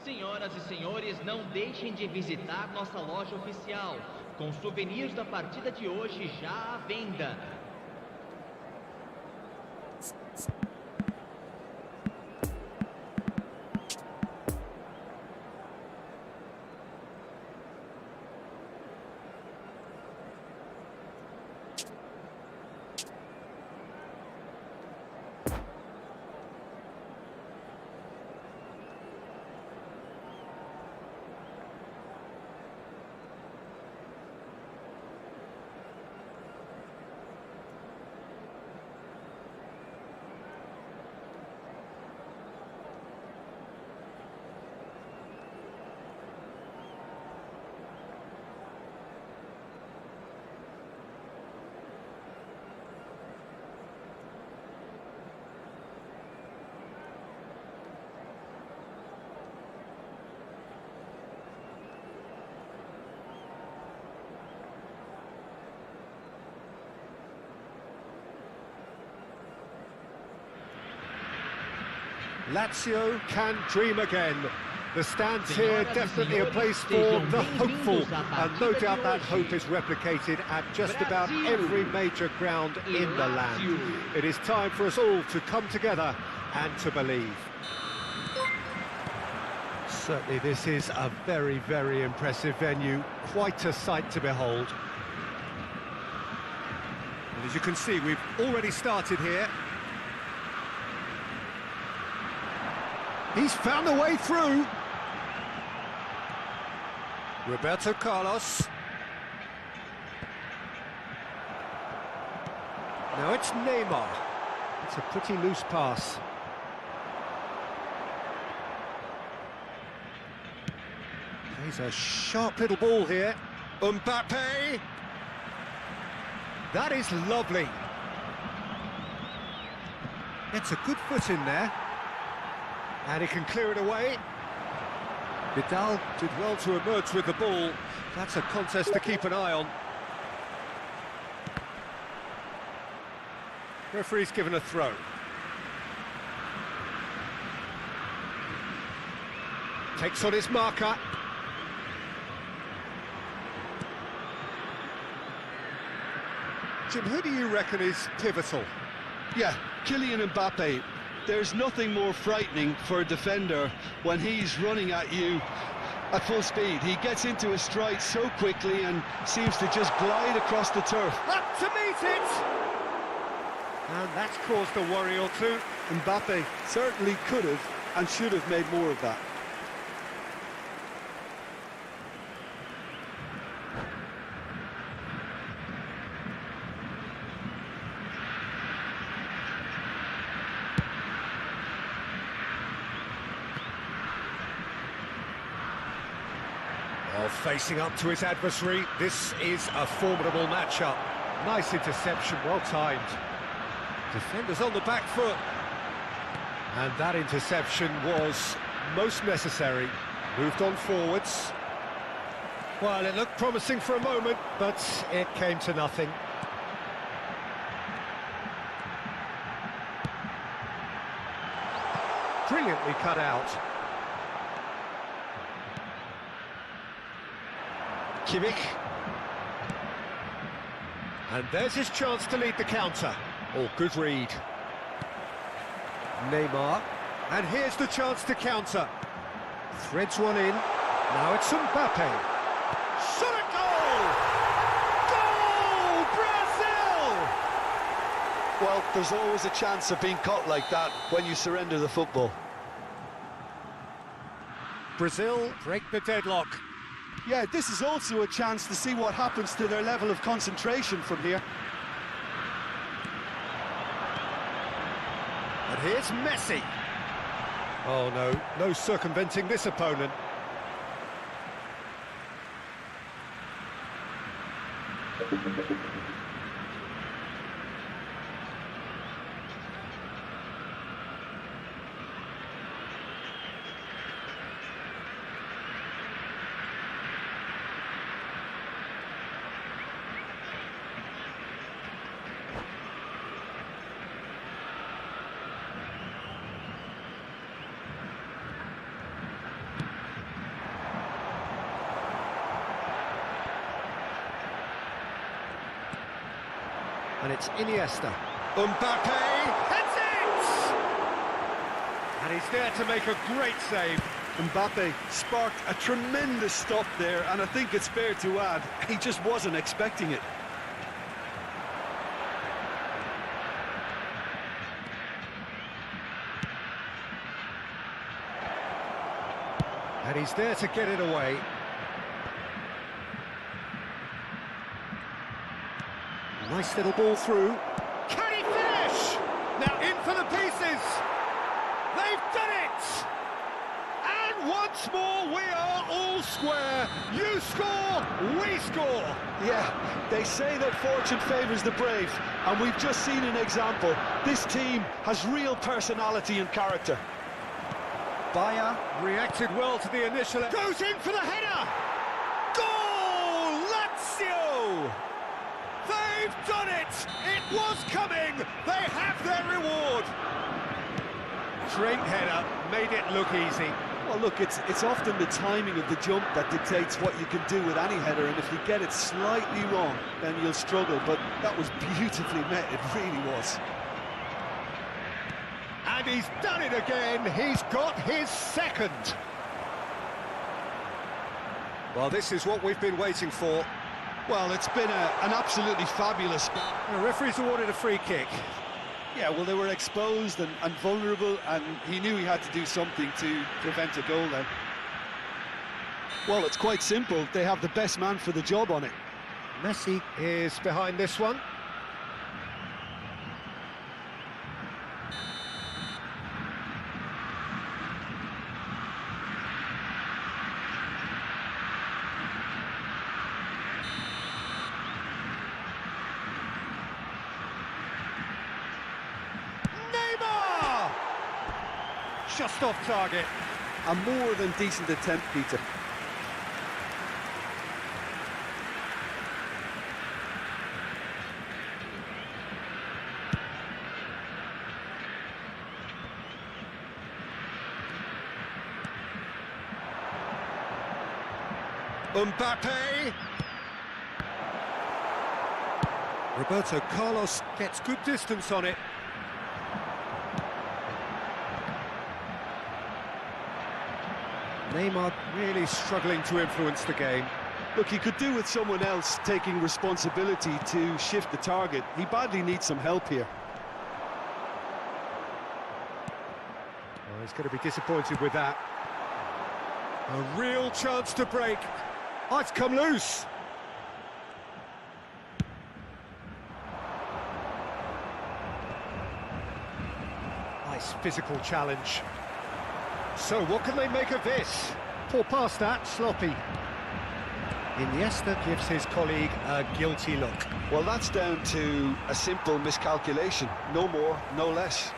Senhoras e senhores, não deixem de visitar nossa loja oficial, com souvenirs da partida de hoje já à venda. Lazio can dream again. The stands here definitely a place for the hopeful, and no doubt that hope is replicated at just about every major ground in the land. It is time for us all to come together and to believe. Certainly this is a very, very impressive venue, quite a sight to behold. And as you can see, we've already started here. He's found a way through. Roberto Carlos. Now it's Neymar. It's a pretty loose pass. Plays a sharp little ball here. Mbappe. That is lovely. Gets a good foot in there. And he can clear it away. Vidal did well to emerge with the ball. That's a contest to keep an eye on. Referee's given a throw. Takes on his marker. Jim, who do you reckon is pivotal? Yeah, Kylian Mbappe. There's nothing more frightening for a defender when he's running at you at full speed. He gets into his stride so quickly and seems to just glide across the turf. Up to meet it! And that's caused a worry or two. Mbappe certainly could have and should have made more of that. Facing up to his adversary, this is a formidable matchup. Nice interception, well timed. Defenders on the back foot. And that interception was most necessary. Moved on forwards. Well, it looked promising for a moment, but it came to nothing. Brilliantly cut out. Kimmich. And there's his chance to lead the counter. Oh, good read. Neymar. And here's the chance to counter. Threads one in. Now it's Mbappe. Shot a goal! Goal! Brazil! Well, there's always a chance of being caught like that when you surrender the football. Brazil break the deadlock. Yeah, this is also a chance to see what happens to their level of concentration from here. And here's Messi. Oh no, no circumventing this opponent. And it's Iniesta. Mbappe heads it! And he's there to make a great save. Mbappe sparked a tremendous stop there, and I think it's fair to add, he just wasn't expecting it. And he's there to get it away. Nice little ball through. Can he finish? Now in for the pieces. They've done it! And once more we are all square. You score, we score. Yeah, they say that fortune favours the brave, and we've just seen an example. This team has real personality and character. Bayer reacted well to the initial... Goes in for the header! Goal! Lazio! They've done it! It was coming! They have their reward! Great header, made it look easy. Well, look, it's often the timing of the jump that dictates what you can do with any header, and if you get it slightly wrong, then you'll struggle, but that was beautifully met, it really was. And he's done it again, he's got his second. Well, this is what we've been waiting for. Well, it's been an absolutely fabulous... The referee's awarded a free kick. Yeah, well, they were exposed and vulnerable, and he knew he had to do something to prevent a goal then. Well, it's quite simple. They have the best man for the job on it. Messi is behind this one. Just off target. A more than decent attempt, Peter. Mbappe. Roberto Carlos gets good distance on it. Neymar really struggling to influence the game. Look, he could do with someone else taking responsibility to shift the target. He badly needs some help here. Well, he's going to be disappointed with that. A real chance to break. Oh, it's come loose. Nice physical challenge. So what can they make of this? Poor pass that, sloppy. Iniesta gives his colleague a guilty look. Well, that's down to a simple miscalculation. No more, no less.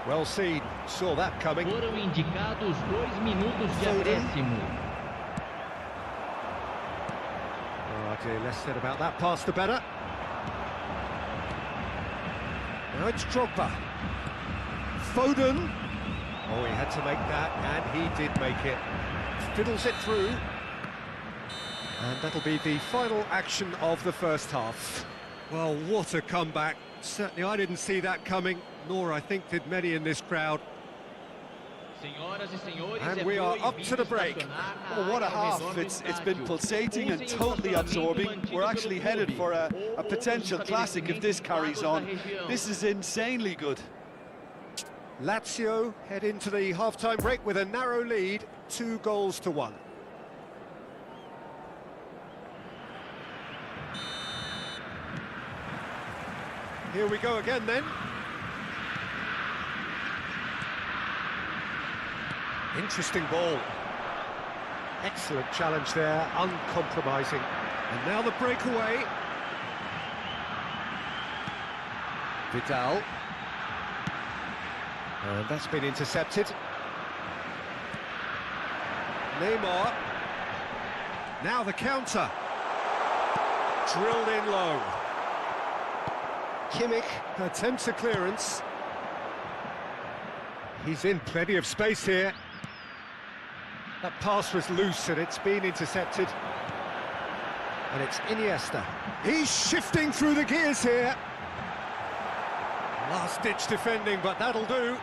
Well seen, saw that coming. Foram indicados 2 minutos de acréscimo. Oh dear, less said about that pass the better. Now it's Drogba. Foden. Oh, he had to make that, and he did make it. Fiddles it through. And that'll be the final action of the first half. Well, what a comeback. Certainly I didn't see that coming, nor I think did many in this crowd. And we are up to the break. Oh, what a half. It's been pulsating and totally absorbing. We're actually headed for a potential classic if this carries on. This is insanely good. Lazio head into the half-time break with a narrow lead, 2-1. Here we go again then. Interesting ball. Excellent challenge there, uncompromising. And now the breakaway. Vidal. And that's been intercepted. Neymar. Now the counter. Drilled in low. Kimmich attempts a clearance. He's in plenty of space here. That pass was loose and it's been intercepted. And it's Iniesta. He's shifting through the gears here. Last-ditch defending, but that'll do.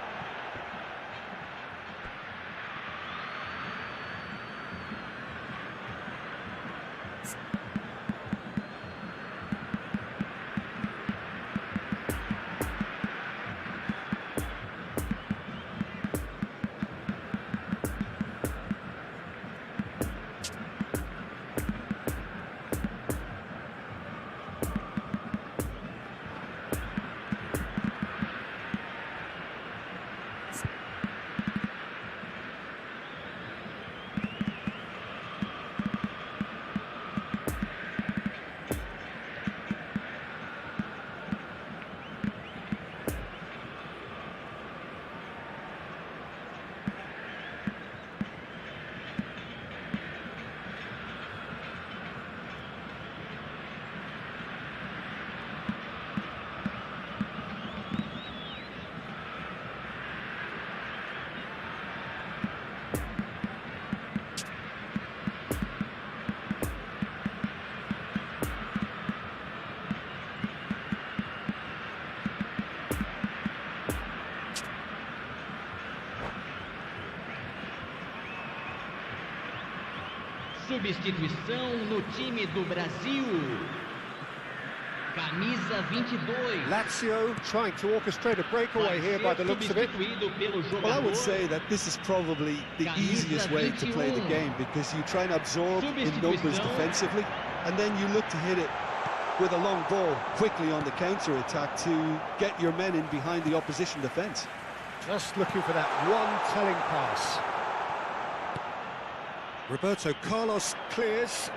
Substituição no time do Brasil. Camisa 22. Lazio trying to orchestrate a breakaway here by the looks of it. Well, I would say that this is probably the easiest way to play the game, because you try and absorb in numbers defensively, and then you look to hit it with a long ball quickly on the counter-attack to get your men in behind the opposition defence. Just looking for that one telling pass. Roberto Carlos clears.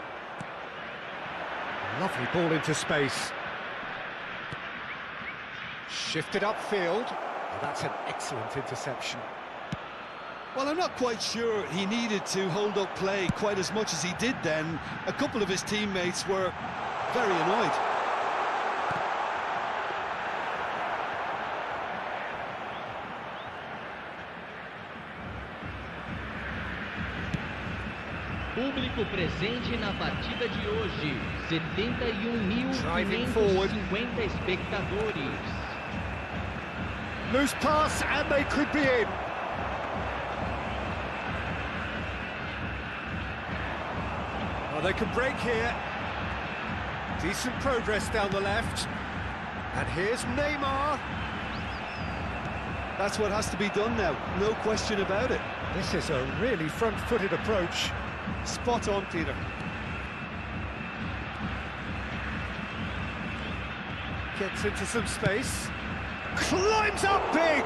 Lovely ball into space. Shifted upfield. Oh, that's an excellent interception. Well, I'm not quite sure he needed to hold up play quite as much as he did then. A couple of his teammates were very annoyed. Público presente na partida de hoje, 71.550 espectadores. Loose pass and they could be in. Oh, they can break here. Decent progress down the left. And here's Neymar. That's what has to be done now, no question about it. This is a really front-footed approach. Spot on, Peter. Gets into some space. Climbs up big!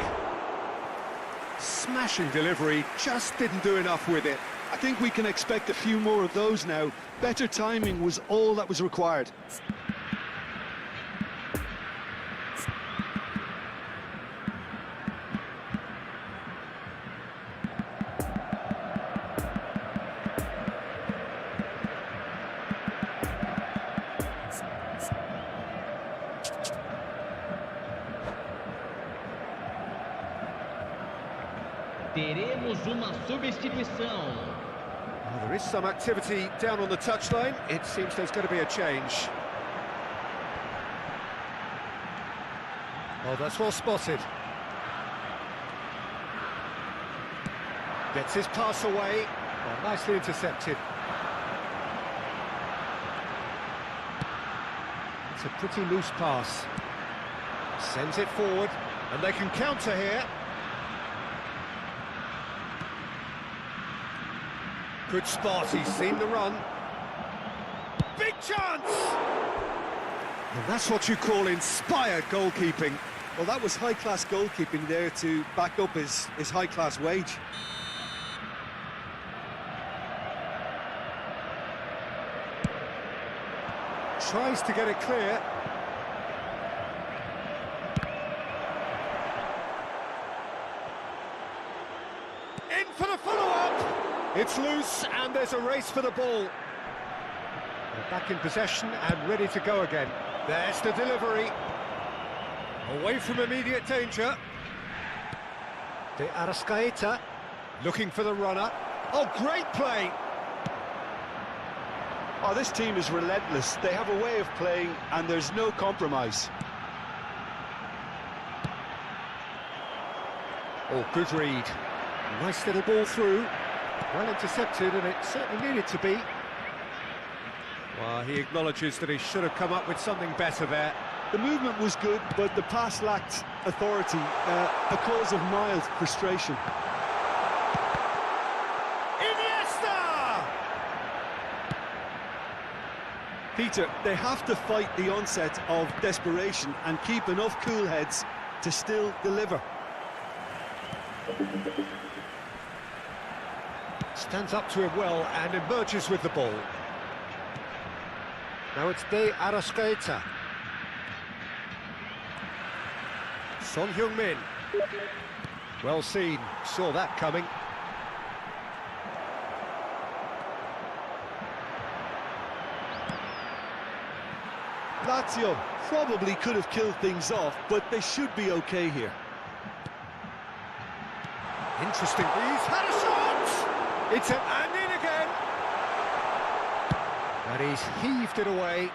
Smashing delivery, just didn't do enough with it. I think we can expect a few more of those now. Better timing was all that was required. Teremos uma substituição. Well, there is some activity down on the touchline. It seems there's going to be a change. Oh, that's well spotted. Gets his pass away. Oh, nicely intercepted. It's a pretty loose pass. Sends it forward, and they can counter here. Good spot, he's seen the run. Big chance! And that's what you call inspired goalkeeping. Well, that was high-class goalkeeping there to back up his high-class wage. Tries to get it clear. In for the follow-up! It's loose and there's a race for the ball. They're back in possession and ready to go again. There's the delivery. Away from immediate danger. De Arrascaeta looking for the runner. Oh, great play! Oh, this team is relentless. They have a way of playing and there's no compromise. Oh, good read. Nice little ball through. Well intercepted, and it certainly needed to be. Well, he acknowledges that he should have come up with something better there. The movement was good, but the pass lacked authority, a cause of mild frustration. Iniesta! Peter, they have to fight the onset of desperation and keep enough cool heads to still deliver. Stands up to him well and emerges with the ball. Now it's De Arrascaeta. Son Heung-min. Well seen, saw that coming. Lazio probably could have killed things off, but they should be okay here. Interesting, he's had a shot! It's an and in again! And he's heaved it away.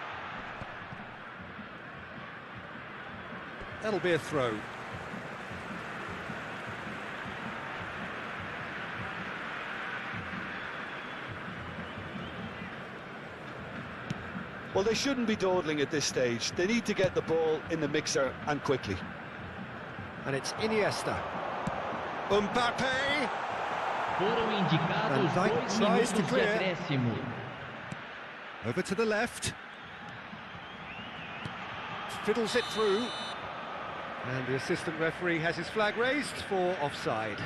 That'll be a throw. Well, they shouldn't be dawdling at this stage. They need to get the ball in the mixer and quickly. And it's Iniesta. Mbappe! Foram indicados Van Dijk 2 tries to minutos de clear. acréscimo. Over to the left. Fiddles it through. And the assistant referee has his flag raised for offside.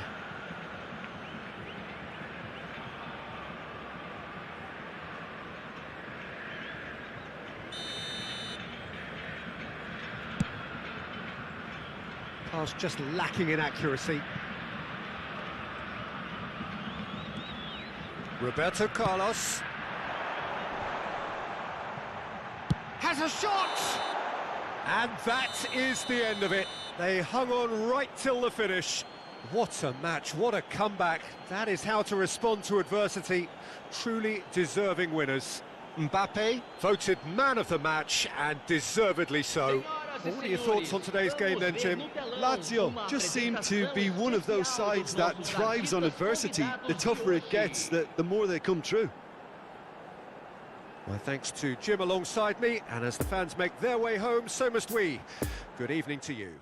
Pass just lacking in accuracy. Roberto Carlos has a shot! And that is the end of it. They hung on right till the finish. What a match, what a comeback. That is how to respond to adversity. Truly deserving winners. Mbappe voted man of the match, and deservedly so. What are your thoughts on today's game then, Jim? Lazio just seem to be one of those sides that thrives on adversity. The tougher it gets, the more they come through. My thanks to Jim alongside me, and as the fans make their way home, so must we. Good evening to you.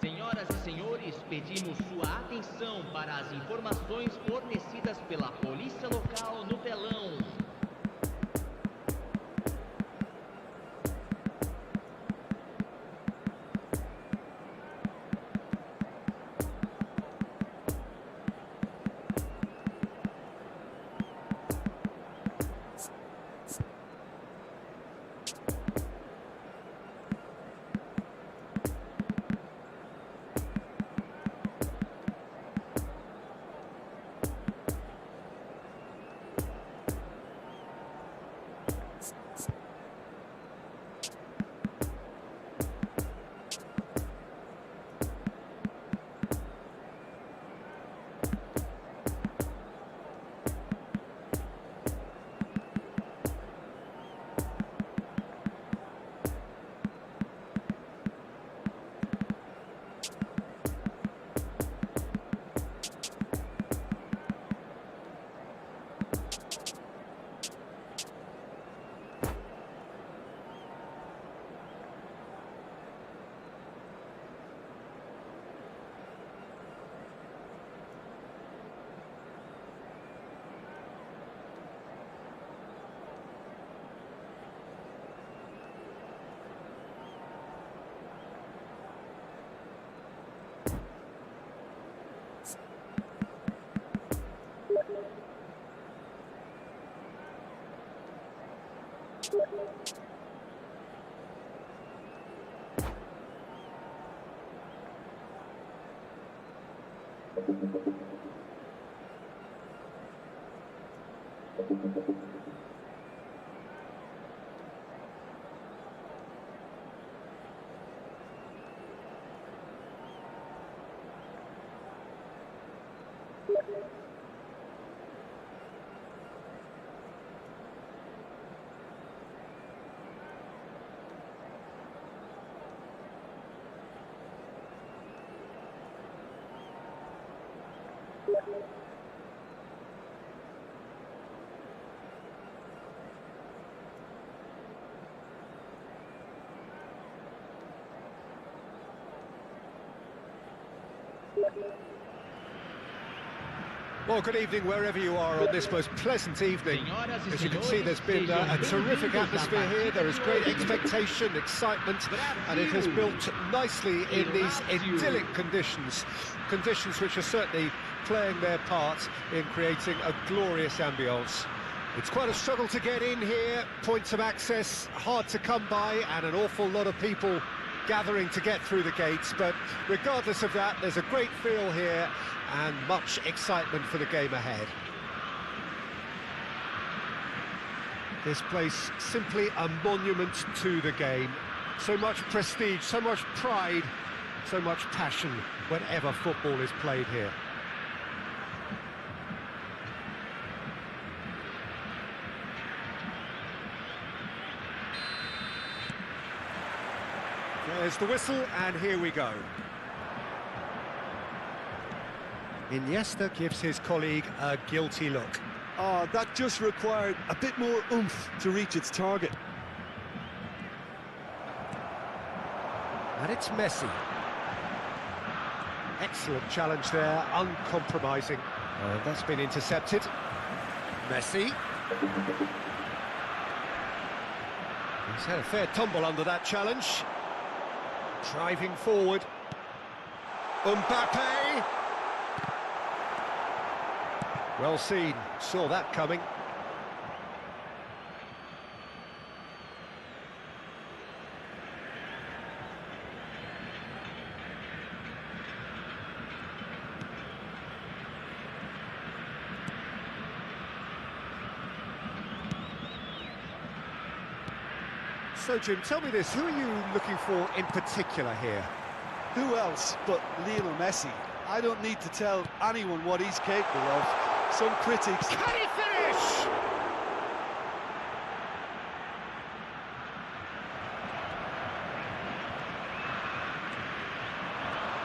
Senhoras e senhores, pedimos sua atenção para as informações fornecidas pela polícia local no telão. Well, good evening wherever you are on this most pleasant evening. As you can see, there's been a terrific atmosphere here. There is great expectation, excitement, and it has built nicely in these idyllic conditions. Conditions which are certainly playing their part in creating a glorious ambience. It's quite a struggle to get in here, points of access hard to come by, and an awful lot of people gathering to get through the gates, but regardless of that, there's a great feel here and much excitement for the game ahead. This place simply a monument to the game. So much prestige, so much pride, so much passion whenever football is played here. There's the whistle, and here we go. Iniesta gives his colleague a guilty look. Oh, that just required a bit more oomph to reach its target. And it's Messi. Excellent challenge there, uncompromising. That's been intercepted. Messi. He's had a fair tumble under that challenge. Driving forward. Mbappe. Well seen, saw that coming. So, Jim, tell me this, who are you looking for in particular here? Who else but Lionel Messi? I don't need to tell anyone what he's capable of. Some critics... Can he finish?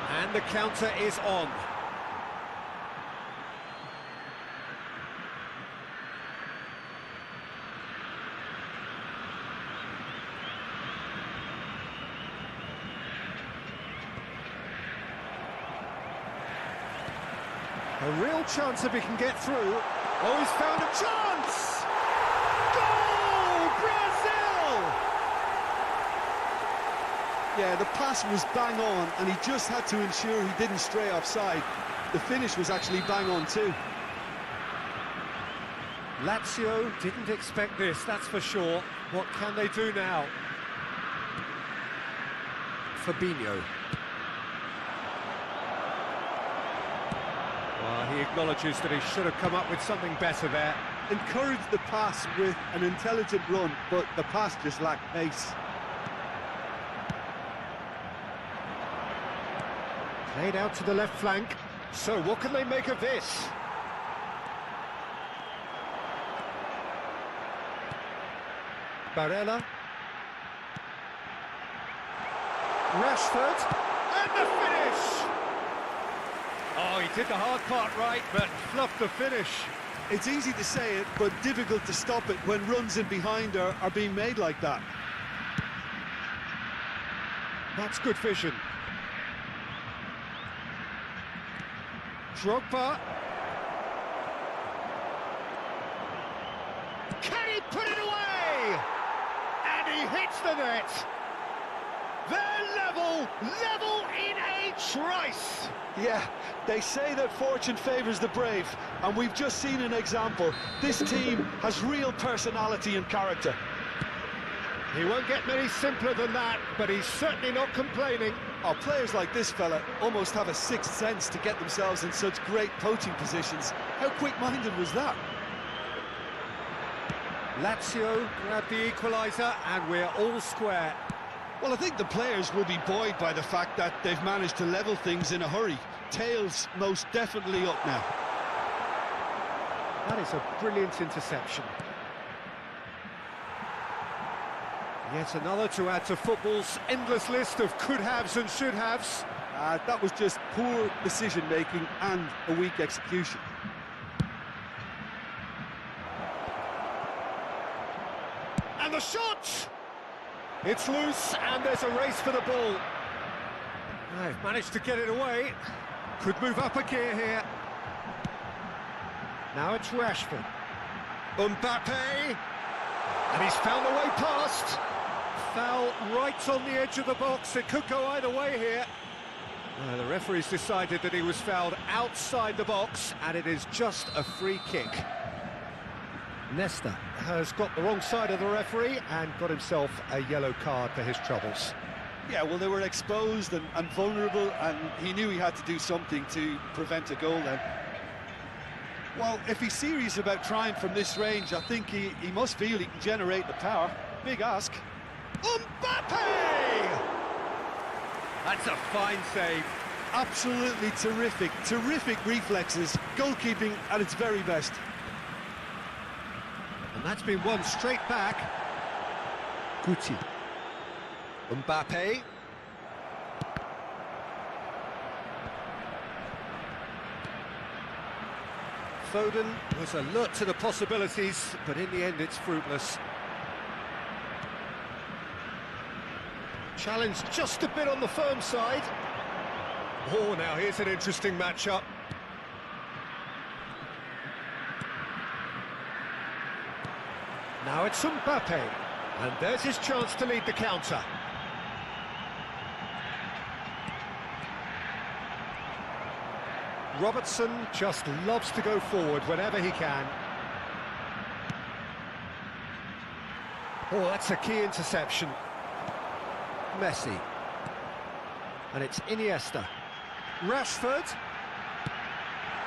And the counter is on. A real chance if he can get through. Oh, he's found a chance! Goal! Brazil! Yeah, the pass was bang on, and he just had to ensure he didn't stray offside. The finish was actually bang on too. Lazio didn't expect this, that's for sure. What can they do now? Fabinho. He acknowledges that he should have come up with something better there. Encouraged the pass with an intelligent run, but the pass just lacked pace. Played out to the left flank. So what can they make of this? Barella. Rashford. And the finish! Oh, he did the hard part right, but fluffed the finish. It's easy to say it, but difficult to stop it when runs in behind are being made like that. That's good vision. Drogba. Can he put it away? And he hits the net. They're level in a trice. Yeah, they say that fortune favours the brave, and we've just seen an example. This team has real personality and character. He won't get many simpler than that, but he's certainly not complaining. Oh, players like this fella almost have a sixth sense to get themselves in such great poaching positions. How quick-minded was that? Lazio grab the equaliser, and we're all square. Well, I think the players will be buoyed by the fact that they've managed to level things in a hurry. Tails most definitely up now. That is a brilliant interception. Yet another to add to football's endless list of could-haves and should-haves. That was just poor decision-making and a weak execution. And the shot! It's loose, and there's a race for the ball. They've managed to get it away. Could move up a gear here. Now it's Rashford. Mbappe! And he's found the way past. Foul right on the edge of the box. It could go either way here. The referee's decided that he was fouled outside the box, and it is just a free kick. Nesta has got the wrong side of the referee and got himself a yellow card for his troubles. Yeah, well, they were exposed and vulnerable, and he knew he had to do something to prevent a goal then. Well, if he's serious about trying from this range, I think he must feel he can generate the power. Big ask. Mbappe! That's a fine save. Absolutely terrific, terrific reflexes. Goalkeeping at its very best. And that's been won straight back. Guti. Mbappe. Foden was alert to the possibilities, but in the end it's fruitless. Challenge just a bit on the firm side. Oh, now here's an interesting matchup. Now it's Mbappe, and there's his chance to lead the counter. Robertson just loves to go forward whenever he can. Oh, that's a key interception. Messi. And it's Iniesta. Rashford.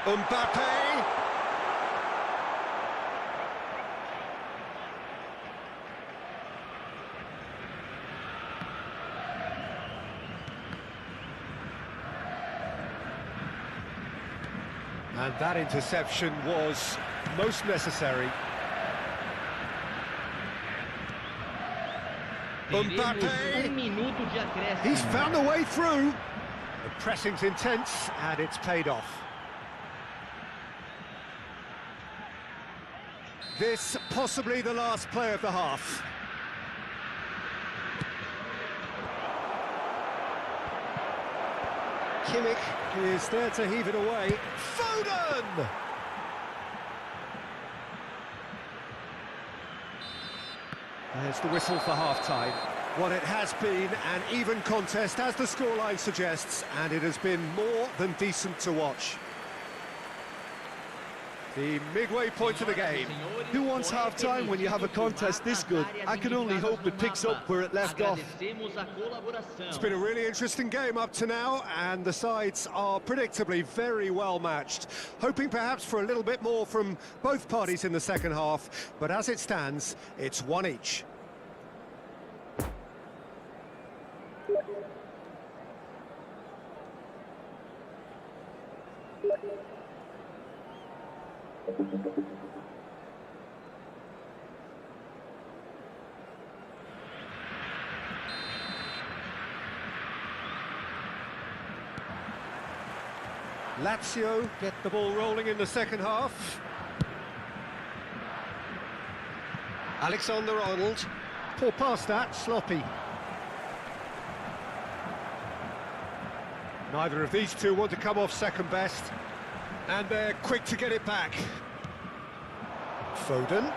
Mbappe. And that interception was most necessary. Mbappe! He's found a way through. The pressing's intense, and it's paid off. This possibly the last play of the half. Kimmich is there to heave it away. Foden! There's the whistle for half-time. Well, it has been an even contest, as the scoreline suggests, and it has been more than decent to watch. The midway point of the game. Who wants half-time when you have a contest this good? I can only hope it picks up where it left off. It's been a really interesting game up to now, and the sides are predictably very well matched. Hoping perhaps for a little bit more from both parties in the second half, but as it stands, it's one each. Lazio get the ball rolling in the second half. Alexander-Arnold. Poor pass that, sloppy. Neither of these two want to come off second best. And they're quick to get it back. Foden.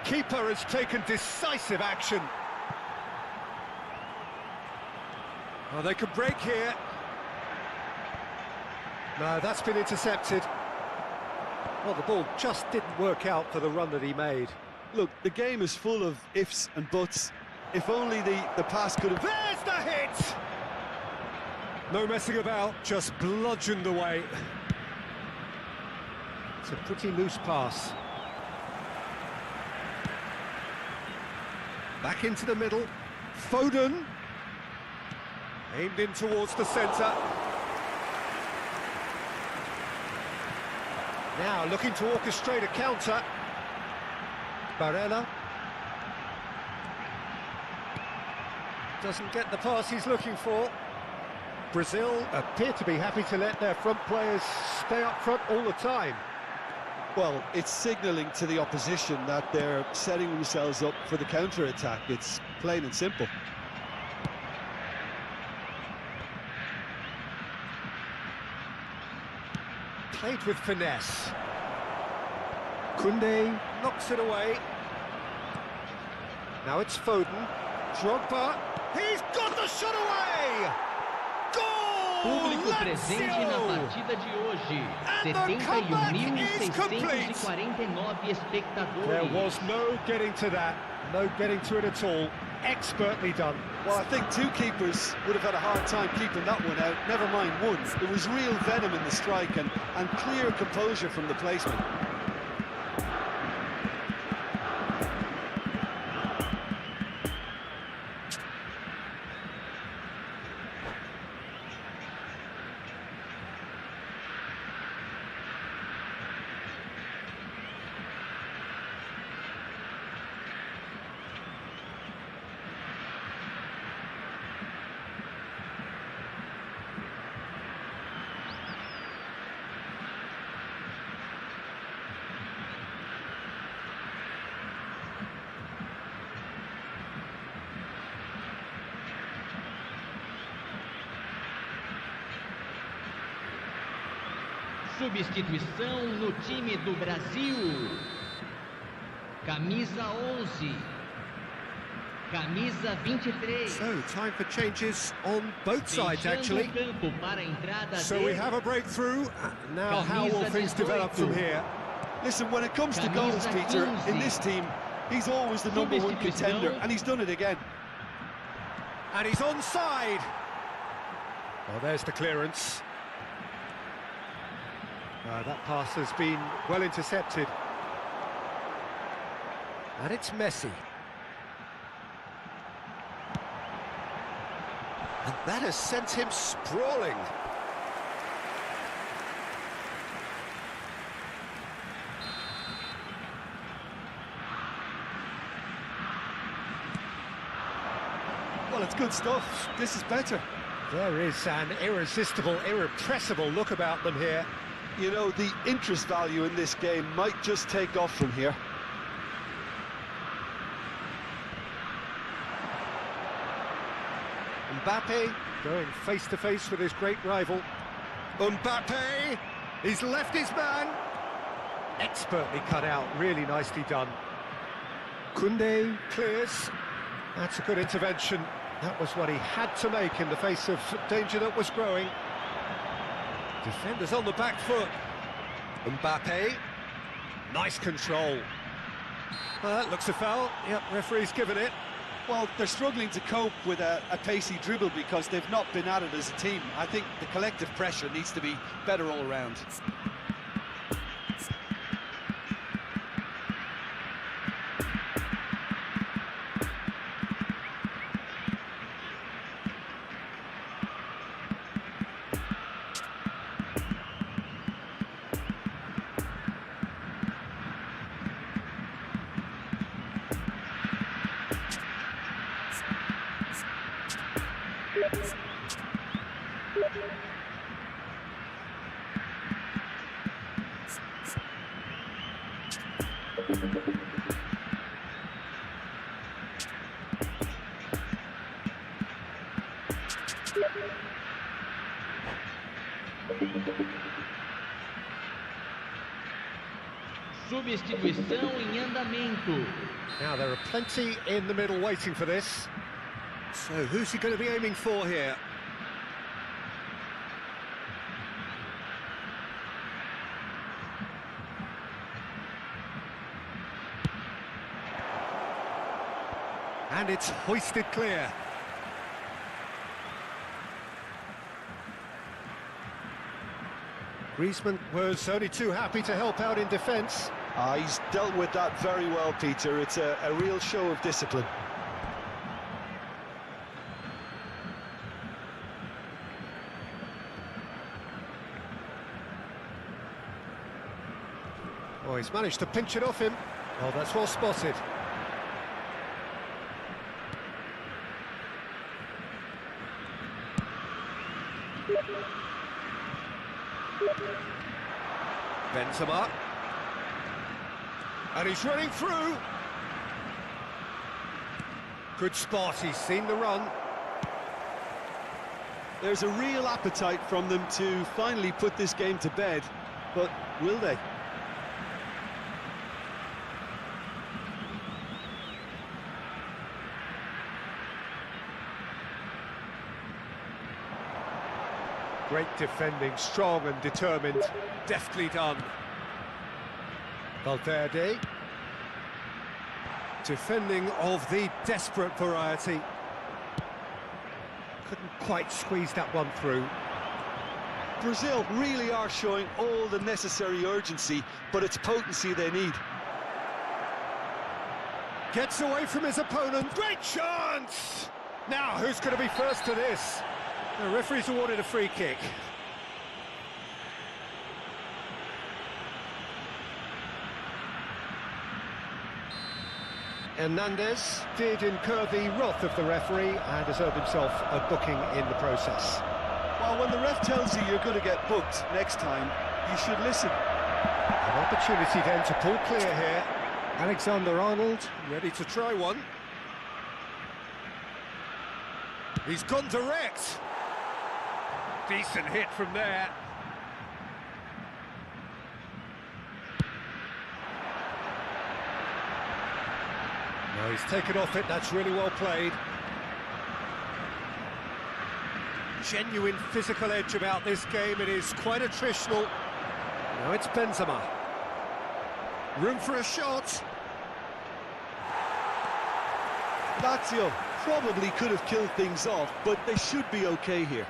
Keeper has taken decisive action. Oh, they could break here. No, that's been intercepted. Well, the ball just didn't work out for the run that he made. Look, the game is full of ifs and buts. If only the pass could have... There's the hit! No messing about, just bludgeoned away. It's a pretty loose pass. Back into the middle. Foden. Aimed in towards the centre. Now looking to orchestrate a counter. Barella. Doesn't get the pass he's looking for. Brazil appear to be happy to let their front players stay up front all the time. Well, it's signalling to the opposition that they're setting themselves up for the counter-attack. It's plain and simple. Played with finesse. Koundé knocks it away. Now it's Foden. Drogba. He's got the shot away! Público presente na partida de hoje, 71.649 espectadores. There was no getting to that, no getting to it at all. Expertly done. Well, I think two keepers would have had a hard time keeping that one out, never mind one. There was real venom in the strike and clear composure from the placement. Substituição no time do Brasil. Camisa 11. Camisa 23. So, time for changes on both sides, actually. So we have a breakthrough. Now, how will things develop from here? Listen, when it comes to goals, Peter, in this team, he's always the #1 contender, and he's done it again. And he's onside. Well, there's the clearance. That pass has been well intercepted. And it's Messi. And that has sent him sprawling. Well, it's good stuff. This is better. There is an irresistible, irrepressible look about them here. You know, the interest value in this game might just take off from here. Mbappe going face-to-face with his great rival. Mbappe! He's left his man! Expertly cut out, really nicely done. Koundé clears. That's a good intervention. That was what he had to make in the face of danger that was growing. Defenders on the back foot. Mbappe. Nice control. That looks a foul. Yep, referee's given it. Well, they're struggling to cope with a pacey dribble because they've not been at it as a team. I think the collective pressure needs to be better all around. Substituição em andamento. Now there are plenty in the middle waiting for this. So who's he going to be aiming for here? and it's hoisted clear. Griezmann was only too happy to help out in defence. He's dealt with that very well, Peter. It's a real show of discipline. Oh, he's managed to pinch it off him. Oh, that's well spotted. Benzema. And he's running through. Good spot, he's seen the run. There's a real appetite from them to finally put this game to bed, but will they? Great defending, strong and determined, deftly done. Valverde. Defending of the desperate variety. Couldn't quite squeeze that one through. Brazil really are showing all the necessary urgency, but it's potency they need. Gets away from his opponent. Great chance! Now, who's going to be first to this? The referee's awarded a free kick. Hernandez did incur the wrath of the referee and has earned himself a booking in the process. Well, when the ref tells you you're going to get booked next time, you should listen. An opportunity then to pull clear here. Alexander-Arnold ready to try one. He's gone direct. Decent hit from there. No, he's taken off it, that's really well played. Genuine physical edge about this game, it is quite attritional. Now it's Benzema. Room for a shot. Lazio probably could have killed things off, but they should be okay here.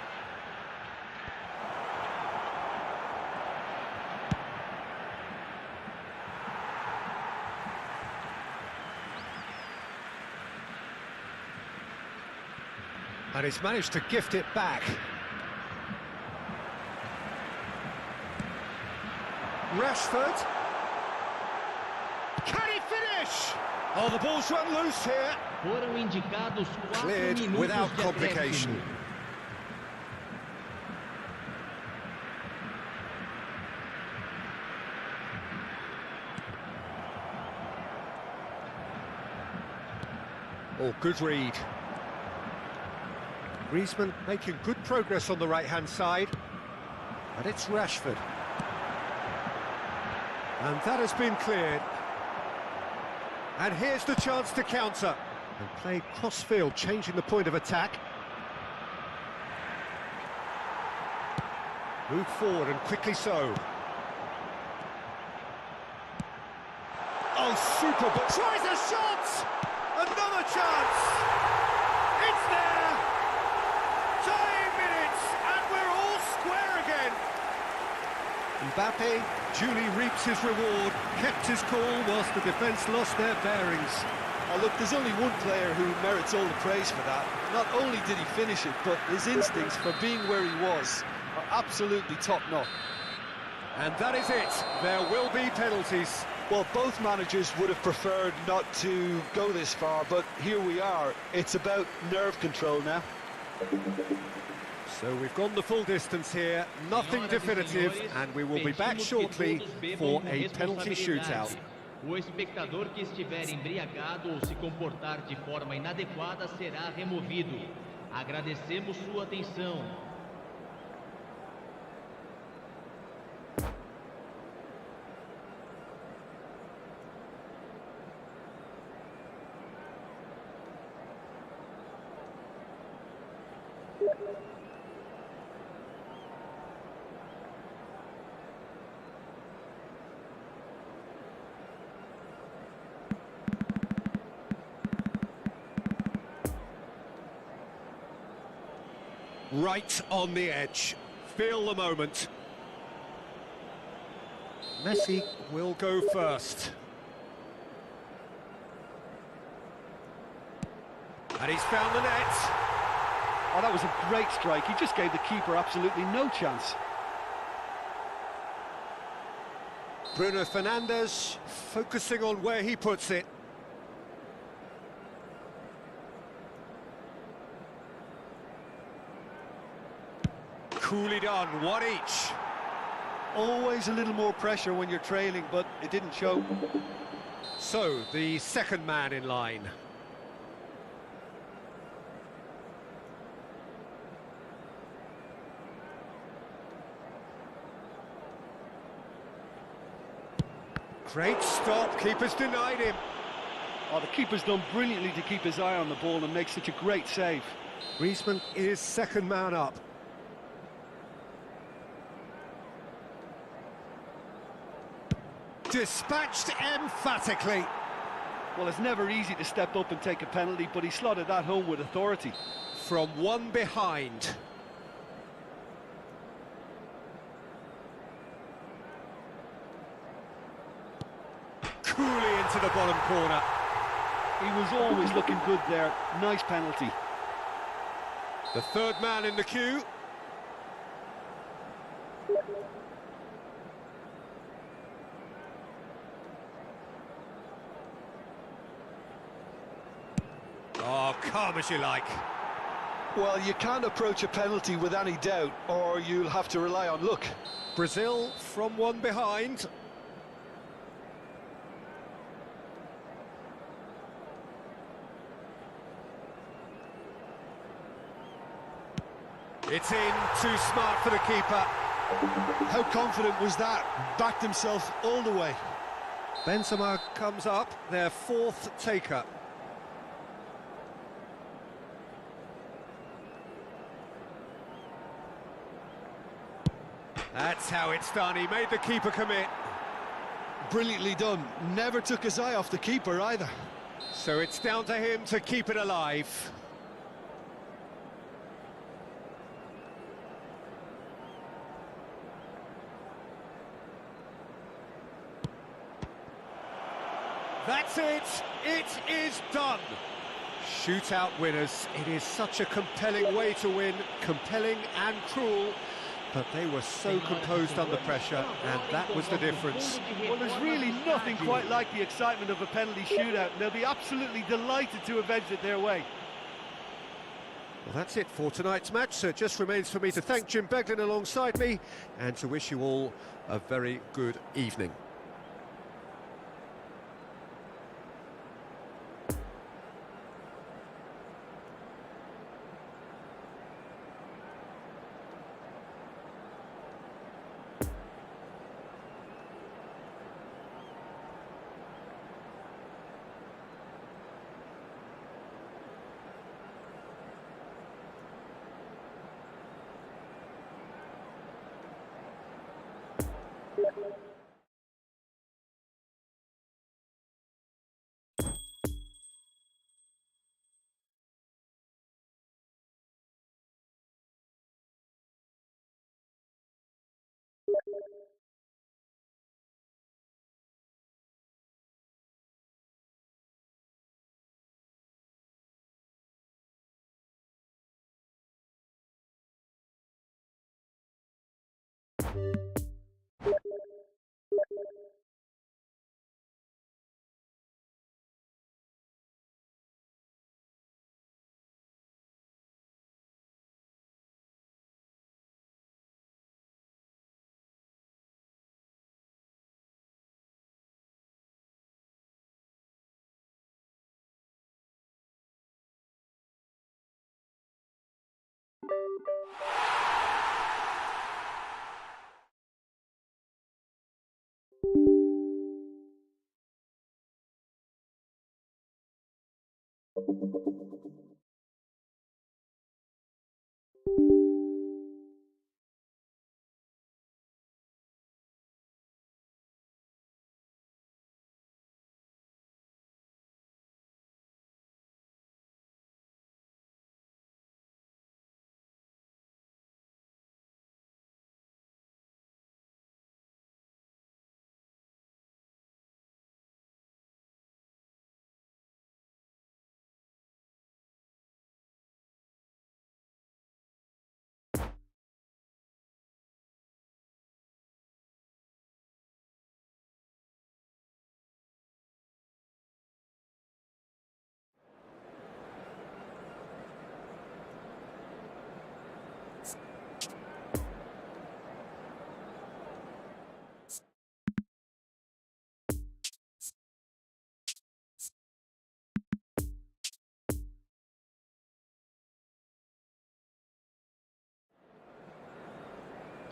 And he's managed to gift it back. Rashford. Can he finish? Oh, the ball's run loose here. Foram indicados 4 Cleared minutos without de complication. acréscimo. Oh, good read. Griezmann making good progress on the right-hand side. And it's Rashford. And that has been cleared. And here's the chance to counter. And play cross-field, changing the point of attack. Move forward and quickly so. Oh, super, but tries a shot! Another chance! It's there! Time minutes, and we're all square again! Mbappe duly reaps his reward, kept his cool whilst the defence lost their bearings. Look, there's only one player who merits all the praise for that. Not only did he finish it, but his instincts for being where he was are absolutely top-notch. And that is it. There will be penalties. Well, both managers would have preferred not to go this far, but here we are. It's about nerve control now. So we've gone the full distance here, nothing definitive, and we will be back shortly for a penalty shootout. O espectador que estiver embriagado ou se comportar de forma inadequada será removido. Agradecemos sua atenção. Right on the edge. Feel the moment. Messi will go first. And he's found the net. Oh, that was a great strike. He just gave the keeper absolutely no chance. Bruno Fernandes focusing on where he puts it. Coolly done, one each. Always a little more pressure when you're trailing, but it didn't show. So, the second man in line. Great stop, keeper's denied him. Oh, the keeper's done brilliantly to keep his eye on the ball and make such a great save. Griezmann is second man up. Dispatched emphatically. Well, it's never easy to step up and take a penalty, but he slotted that home with authority. From one behind. Coolly into the bottom corner. He was always looking good there. Nice penalty. The third man in the queue. Oh, calm as you like. Well, you can't approach a penalty with any doubt, or you'll have to rely on luck. Brazil from one behind. It's in, too smart for the keeper. How confident was that? Backed himself all the way. Benzema comes up, their fourth taker. That's how it's done, he made the keeper commit. Brilliantly done. Never took his eye off the keeper either. So it's down to him to keep it alive. That's it! It is done! Shootout winners. It is such a compelling way to win, compelling and cruel, but they were so composed under pressure, and that was the difference. Well, there's really nothing quite like the excitement of a penalty shootout, and they'll be absolutely delighted to avenge it their way. Well, that's it for tonight's match, so it just remains for me to thank Jim Beglin alongside me, and to wish you all a very good evening.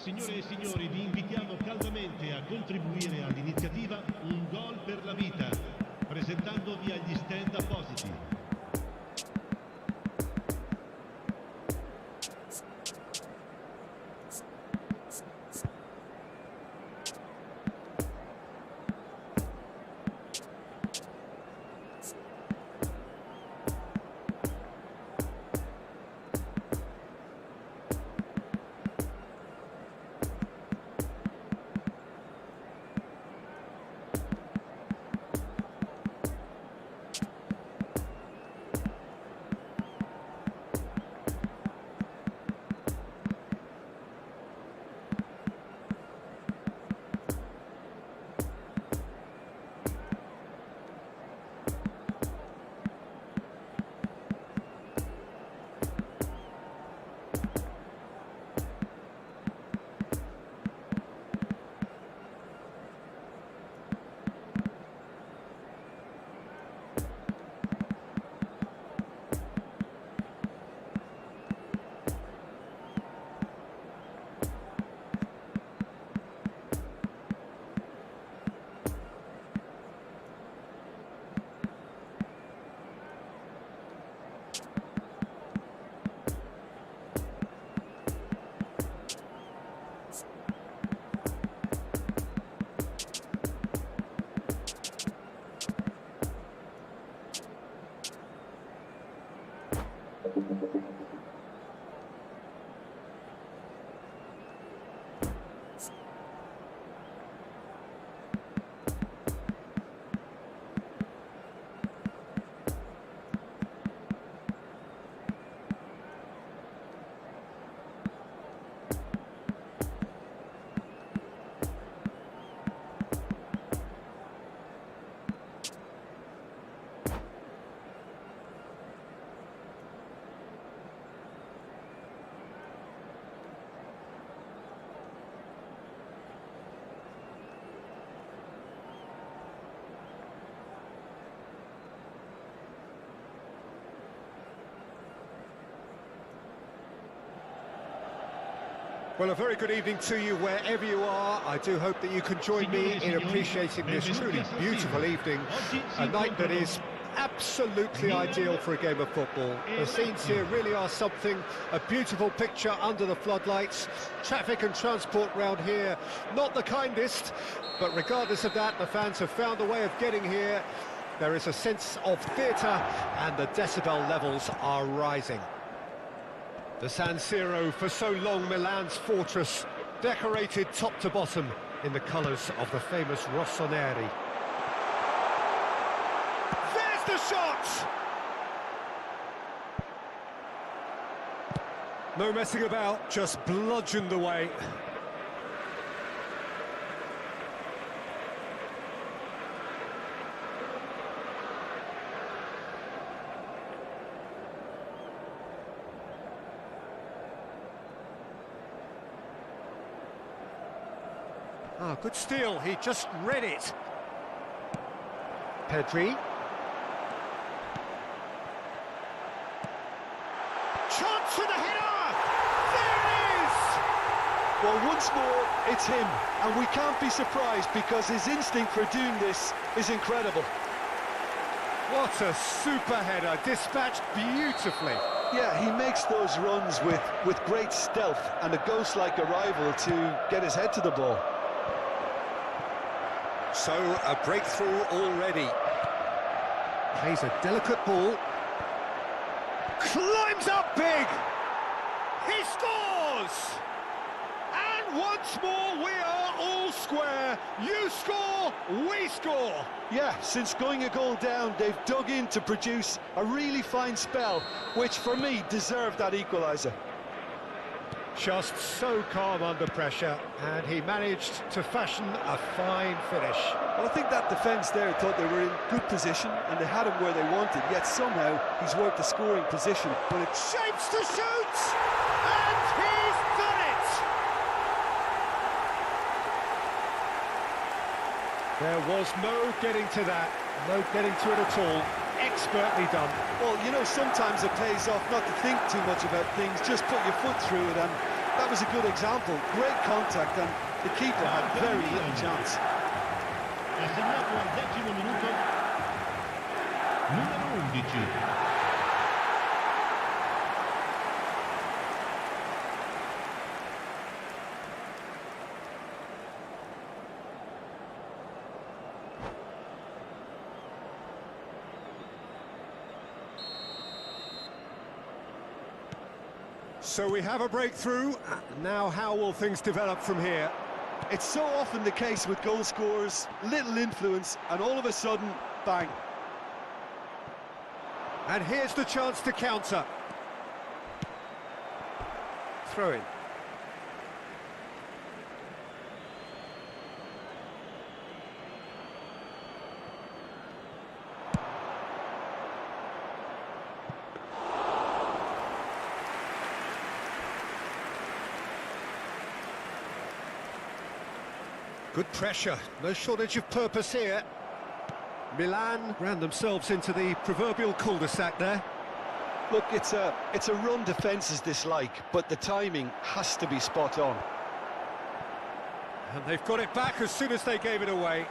Signore e signori, vi invitiamo caldamente a contribuire all'iniziativa Un Gol per la Vita, presentandovi agli stand appositi. Well, a very good evening to you wherever you are. I do hope that you can join me in appreciating this truly beautiful evening, a night that is absolutely ideal for a game of football. The scenes here really are something, a beautiful picture under the floodlights. Traffic and transport round here, not the kindest, but regardless of that, the fans have found a way of getting here. There is a sense of theatre and the decibel levels are rising. The San Siro, for so long Milan's fortress, decorated top to bottom in the colours of the famous Rossoneri. There's the shot! No messing about, just bludgeoned away. Ah, good steal, he just read it. Pedri. Chance for the header! There it is! Well, once more, it's him, and we can't be surprised because his instinct for doing this is incredible. What a super header, dispatched beautifully. Yeah, he makes those runs with great stealth and a ghost-like arrival to get his head to the ball. So, a breakthrough already. Plays a delicate ball. Climbs up big! He scores! And once more, we are all square. You score, we score. Yeah, since going a goal down, they've dug in to produce a really fine spell, which for me deserved that equaliser. Just so calm under pressure, and he managed to fashion a fine finish. Well, I think that defence there thought they were in good position and they had him where they wanted, yet somehow he's worked the scoring position. But it Shapes to shoot! And he's done it! There was no getting to that, no getting to it at all. Expertly done. Well, you know, sometimes it pays off not to think too much about things, just put your foot through it, and that was a good example. Great contact, and the keeper had very little chance. Ha segnato al 10° minuto numero 11. So we have a breakthrough. Now how will things develop from here? It's so often the case with goal scorers, little influence, and all of a sudden, bang. And here's the chance to counter. Throw in. Good pressure, no shortage of purpose here. Milan ran themselves into the proverbial cul-de-sac there. Look, it's a run defence's dislike, but the timing has to be spot on. And they've got it back as soon as they gave it away.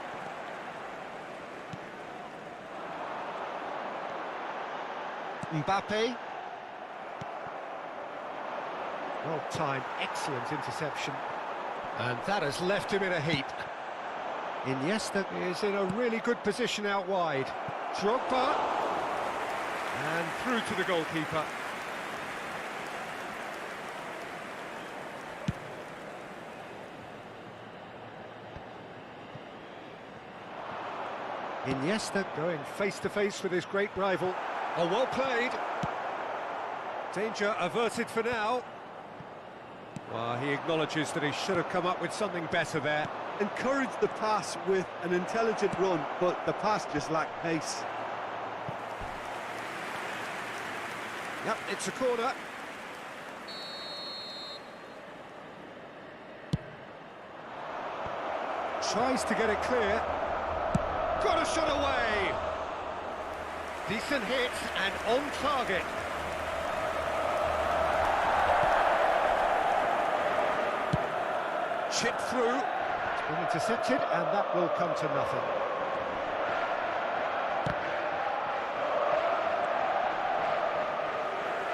Mbappe. Well timed, excellent interception. And that has left him in a heap. Iniesta is in a really good position out wide. Drogba. And through to the goalkeeper. Iniesta going face-to-face with his great rival. Oh, well played. Danger averted for now. Well, he acknowledges that he should have come up with something better there. Encouraged the pass with an intelligent run, but the pass just lacked pace. Yep, it's a corner. Tries to get it clear. Got a shot away! Decent hit and on target. Chip through. It's been intercepted, and that will come to nothing.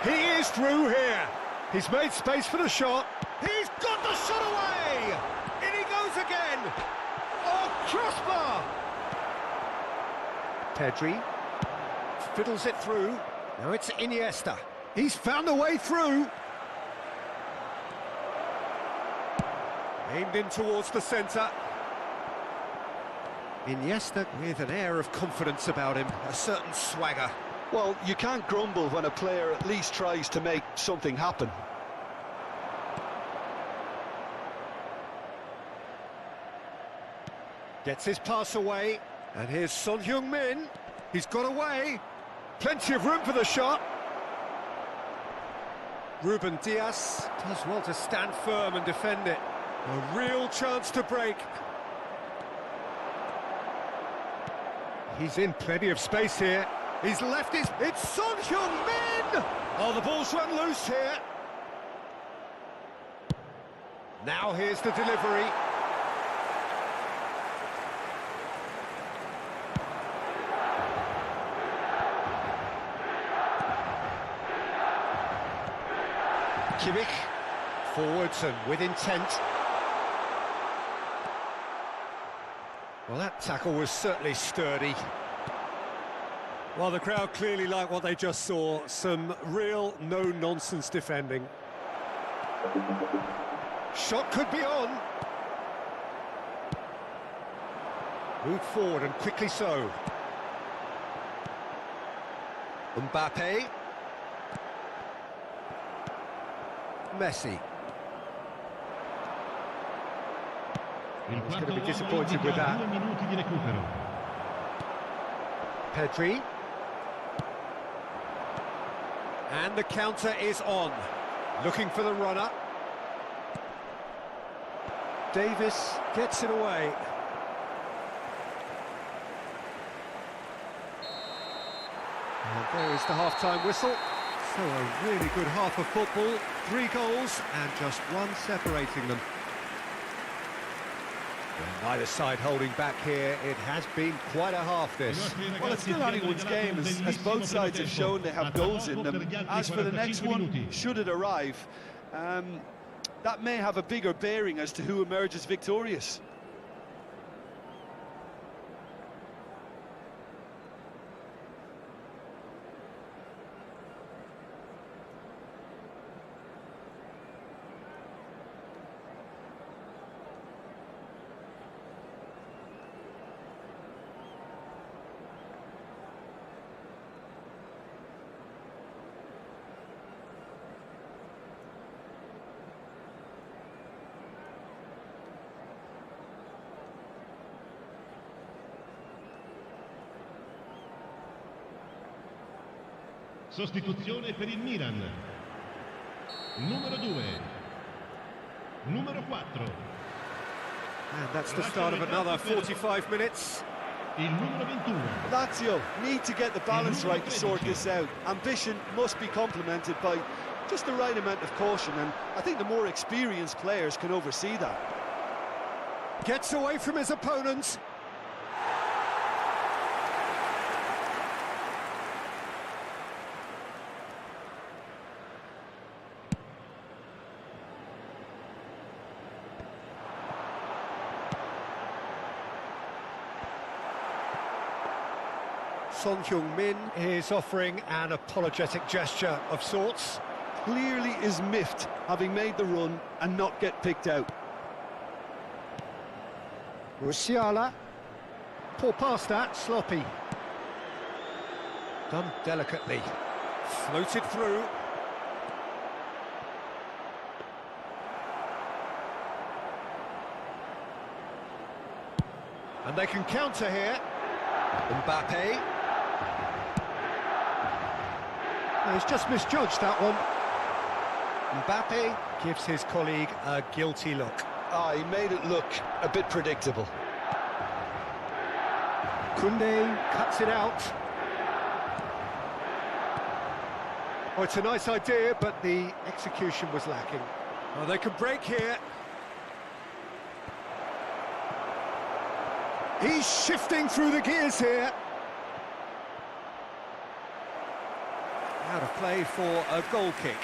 He is through here. He's made space for the shot. He's got the shot away! In he goes again! Oh, crossbar! Pedri fiddles it through. Now it's Iniesta. He's found a way through. Aimed in towards the centre. Iniesta with an air of confidence about him, a certain swagger. Well, you can't grumble when a player at least tries to make something happen. Gets his pass away, and here's Son Heung-min. He's got away. Plenty of room for the shot. Ruben Dias does well to stand firm and defend it. A real chance to break. He's in plenty of space here. He's left his... It's Son Heung-min! Oh, the ball's run loose here. Now here's the delivery. Kimmich. Forwards and with intent. Well, that tackle was certainly sturdy. Well, the crowd clearly like what they just saw. Some real no-nonsense defending. Shot could be on. Moved forward and quickly so. Mbappe. Messi. He's going to be disappointed with that. 2 minuti di recupero. Pedri. And the counter is on. Looking for the runner. Davis gets it away. And there is the half-time whistle. So a really good half of football, 3 goals and just one separating them. And neither side holding back here. It has been quite a half, this. Well, it's still anyone's game, as both sides have shown they have goals in them. As for the next one, should it arrive, that may have a bigger bearing as to who emerges victorious. Sostituzione per il Milan. Numero 2. Numero 4. And that's the start of another 45 minutes. Il numero 21. Lazio need to get the balance right to sort this out. Ambition must be complemented by just the right amount of caution, and I think the more experienced players can oversee that. Gets away from his opponents. Son Heung-min is offering an apologetic gesture of sorts. Clearly is miffed, having made the run and not get picked out. Musiala. Poor pass that, sloppy. Done delicately. Floated through. And they can counter here. Mbappe. He's just misjudged that one. Mbappe gives his colleague a guilty look. He made it look a bit predictable. Koundé cuts it out. Oh, it's a nice idea, but the execution was lacking. Oh, they can break here. He's shifting through the gears here. Out of play for a goal kick.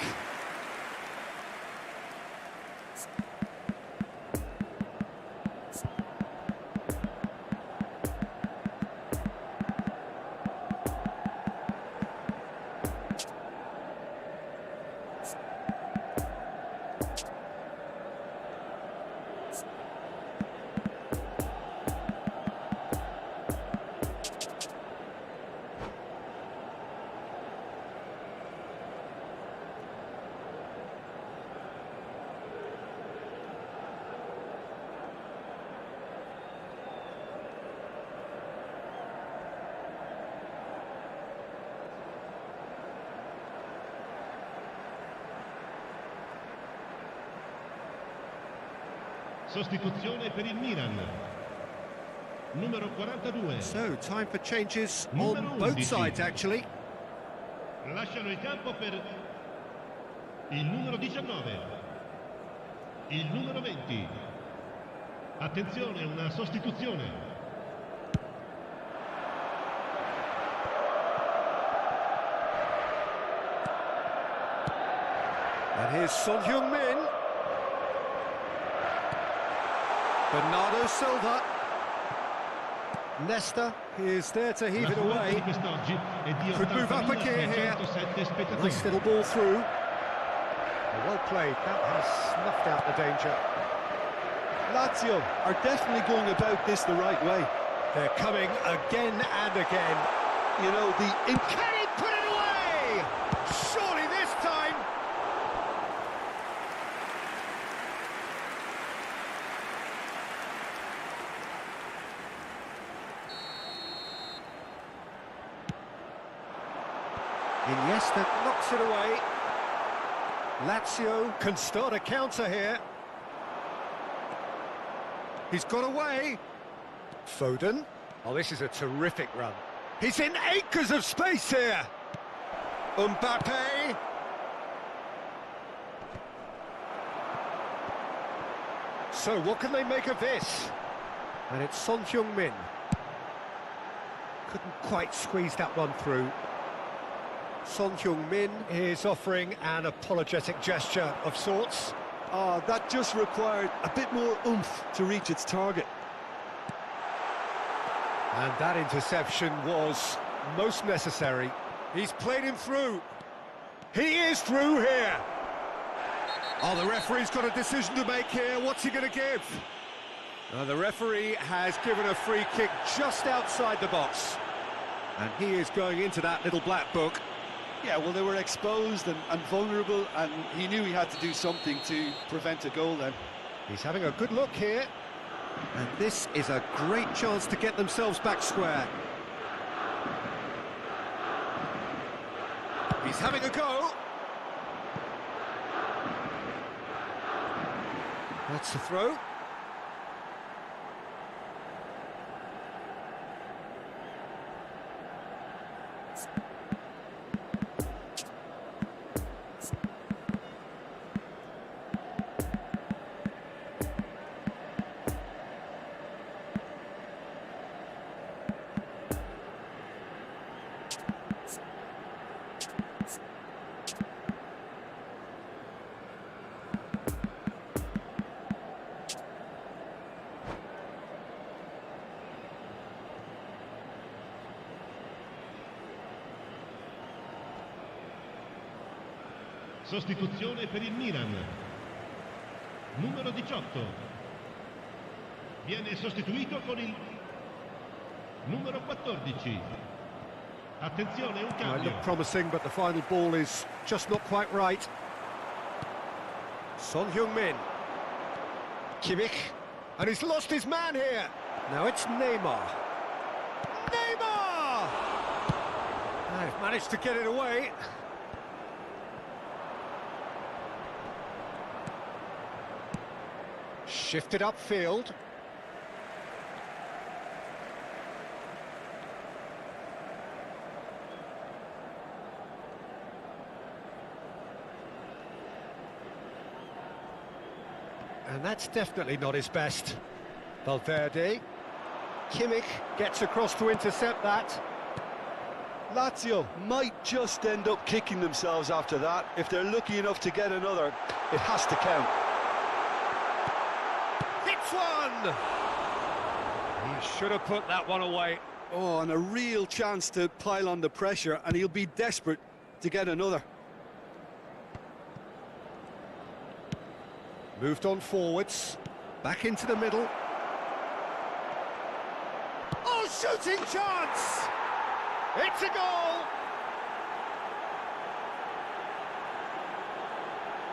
Sostituzione per il Milan. Numero 42. So, time for changes Numero on both 11. sides, actually. Lasciano il campo per il numero 19. Il numero 20. Attenzione, una sostituzione. And here's Son Heung-min. Bernardo Silva. Nesta is there to heave it away. Could move up a gear here. Nice little ball through. Well played. That has snuffed out the danger. Lazio are definitely going about this the right way. They're coming again and again. You know, Can he put it away? Surely this time. Iniesta knocks it away. Lazio can start a counter here. He's got away. Foden. Oh, this is a terrific run. He's in acres of space here. Mbappe! So what can they make of this? And it's Son Heung-min. Couldn't quite squeeze that one through. Son Heung-min is offering an apologetic gesture of sorts. That just required a bit more oomph to reach its target. And that interception was most necessary. He's played him through. He is through here. Oh, the referee's got a decision to make here. What's he going to give? The referee has given a free kick just outside the box. And he is going into that little black book. Yeah, well, they were exposed and vulnerable, and he knew he had to do something to prevent a goal then. He's having a good look here. And this is a great chance to get themselves back square. He's having a go. That's the throw. Sostituzione per il Milan. Numero 18. Viene sostituito con il numero 14. Attenzione, un cambio. Look promising, but the final ball is just not quite right. Son Heung-min. Kimmich. And he's lost his man here. Now it's Neymar. Neymar! They've managed to get it away. Shifted upfield. And that's definitely not his best. Valverde. Kimmich gets across to intercept that. Lazio might just end up kicking themselves after that. If they're lucky enough to get another, it has to count. One! He should have put that one away. Oh, and a real chance to pile on the pressure, and he'll be desperate to get another. Moved on forwards, back into the middle. Oh, shooting chance! It's a goal!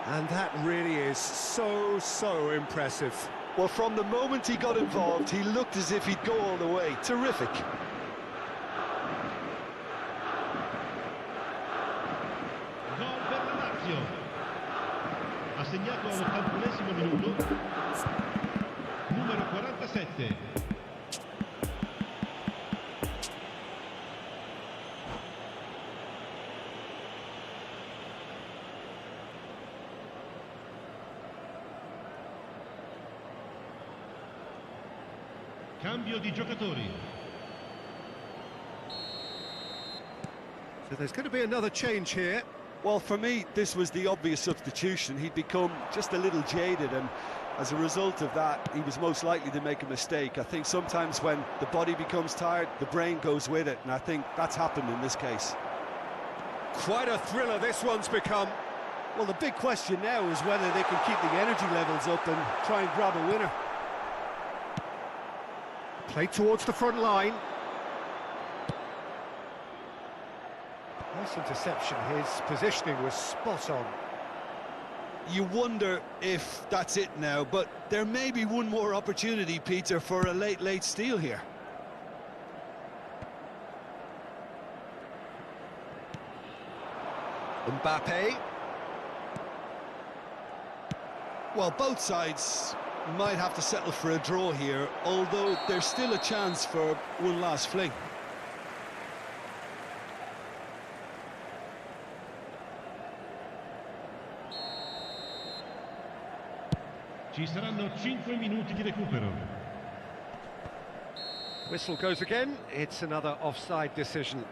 And that really is so impressive. Well, from the moment he got involved, he looked as if he'd go all the way. Terrific. Gol per la Lazio. Ha segnato all'81esimo minuto. Numero 47. Cambio di giocatori. So there's going to be another change here. Well, for me, this was the obvious substitution. He'd become just a little jaded, and as a result of that, he was most likely to make a mistake. I think sometimes when the body becomes tired, the brain goes with it, and I think that's happened in this case. Quite a thriller this one's become. Well, the big question now is whether they can keep the energy levels up and try and grab a winner. Played towards the front line. Nice interception. His positioning was spot on. You wonder if that's it now, but there may be one more opportunity, Peter, for a late steal here. Mbappe. Well, both sides might have to settle for a draw here, although there's still a chance for one last fling. Ci saranno 5 minuti di recupero. Whistle goes again. It's another offside decision.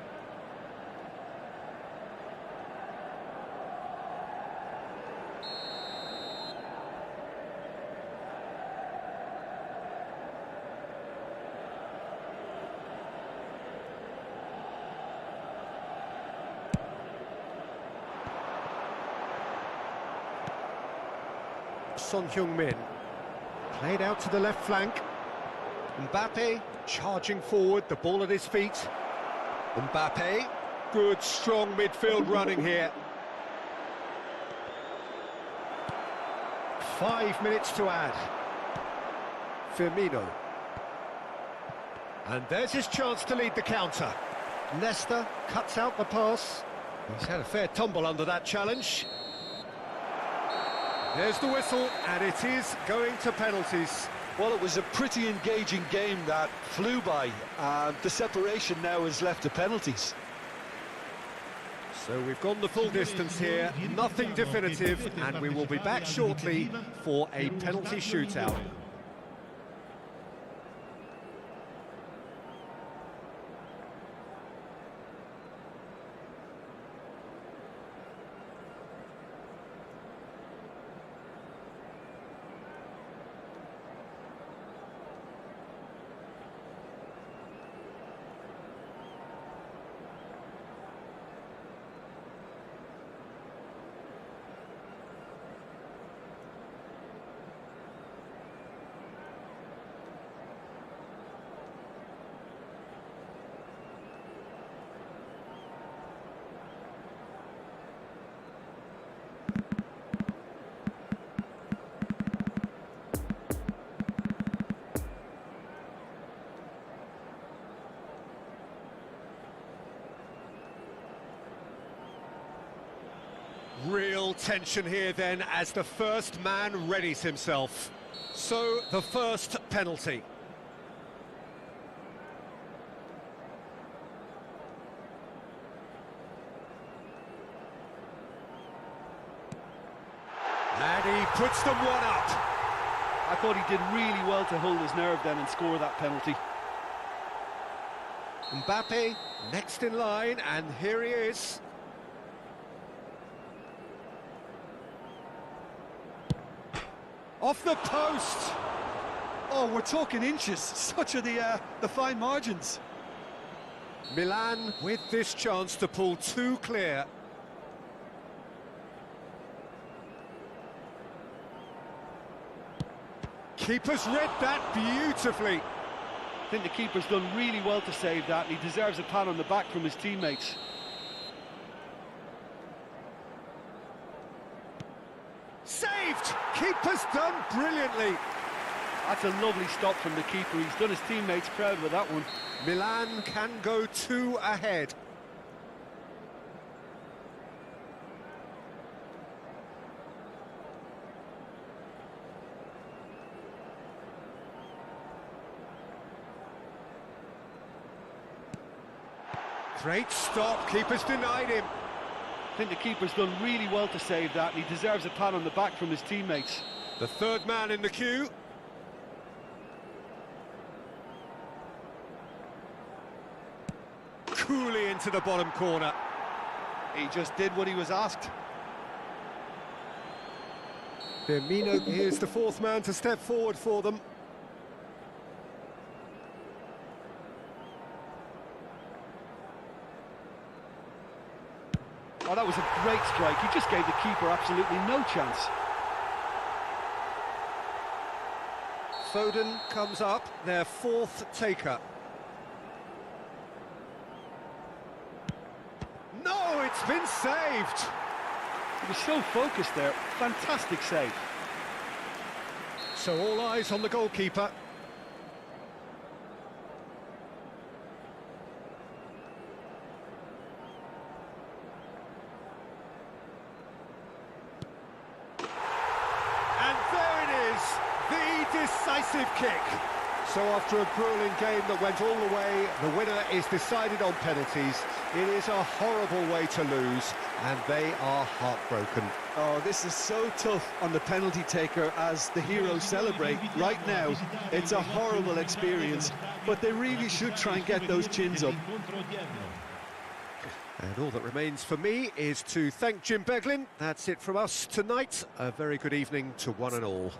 Son Heung-min, played out to the left flank. Mbappe charging forward, the ball at his feet. Mbappe, good strong midfield running here. 5 minutes to add. Firmino. And there's his chance to lead the counter. Nesta cuts out the pass. He's had a fair tumble under that challenge. There's the whistle, and it is going to penalties. Well, it was a pretty engaging game that flew by. The separation now is left to penalties. So we've gone the full distance here, nothing definitive, and we will be back shortly for a penalty shootout. Real tension here then as the first man readies himself. So the first penalty. And he puts them one up. I thought he did really well to hold his nerve then and score that penalty. Mbappe next in line, and here he is. Off the post! Oh, we're talking inches. Such are the fine margins. Milan with this chance to pull two clear. Keeper's read that beautifully. I think the keeper's done really well to save that, and he deserves a pat on the back from his teammates. Saved! Keeper's done brilliantly. That's a lovely stop from the keeper. He's done his teammates proud with that one. Milan can go two ahead. Great stop, keeper's denied him. I think the keeper's done really well to save that, and he deserves a pat on the back from his teammates. The third man in the queue. Coolly into the bottom corner. He just did what he was asked. Firmino is the fourth man to step forward for them. Oh, that was a great strike. He just gave the keeper absolutely no chance. Foden comes up, their fourth taker. No, it's been saved! He was so focused there. Fantastic save. So all eyes on the goalkeeper. Decisive kick. So after a grueling game that went all the way, the winner is decided on penalties. It is a horrible way to lose. and they are heartbroken. Oh, this is so tough on the penalty taker as the heroes celebrate. Right now, it's a horrible experience, but they really should try and get those chins up. And all that remains for me is to thank Jim Beglin. That's it from us tonight. A very good evening to one and all.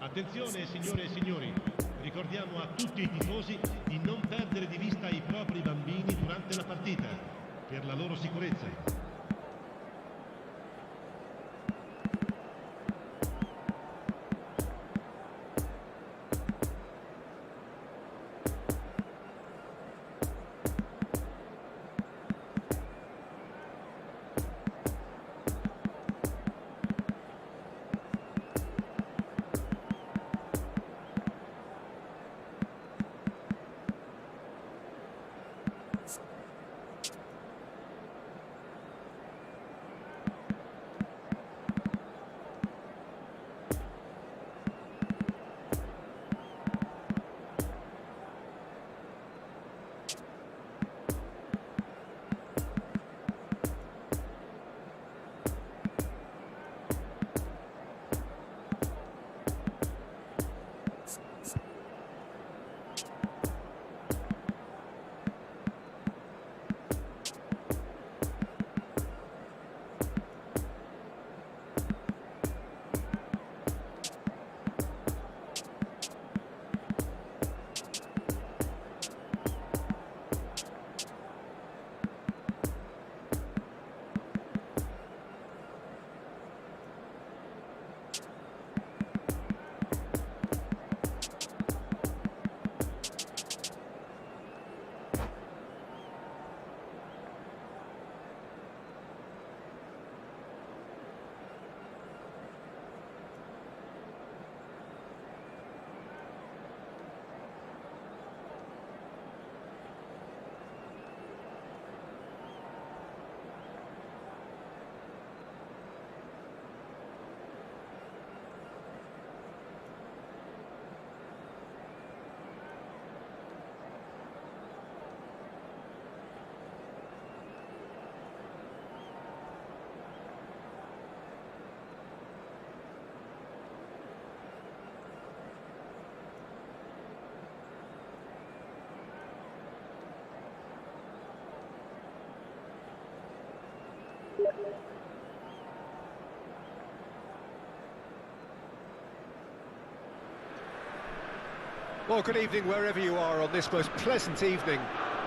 Attenzione signore e signori, ricordiamo a tutti i tifosi di non perdere di vista i propri bambini durante la partita, per la loro sicurezza. Well, good evening wherever you are on this most pleasant evening.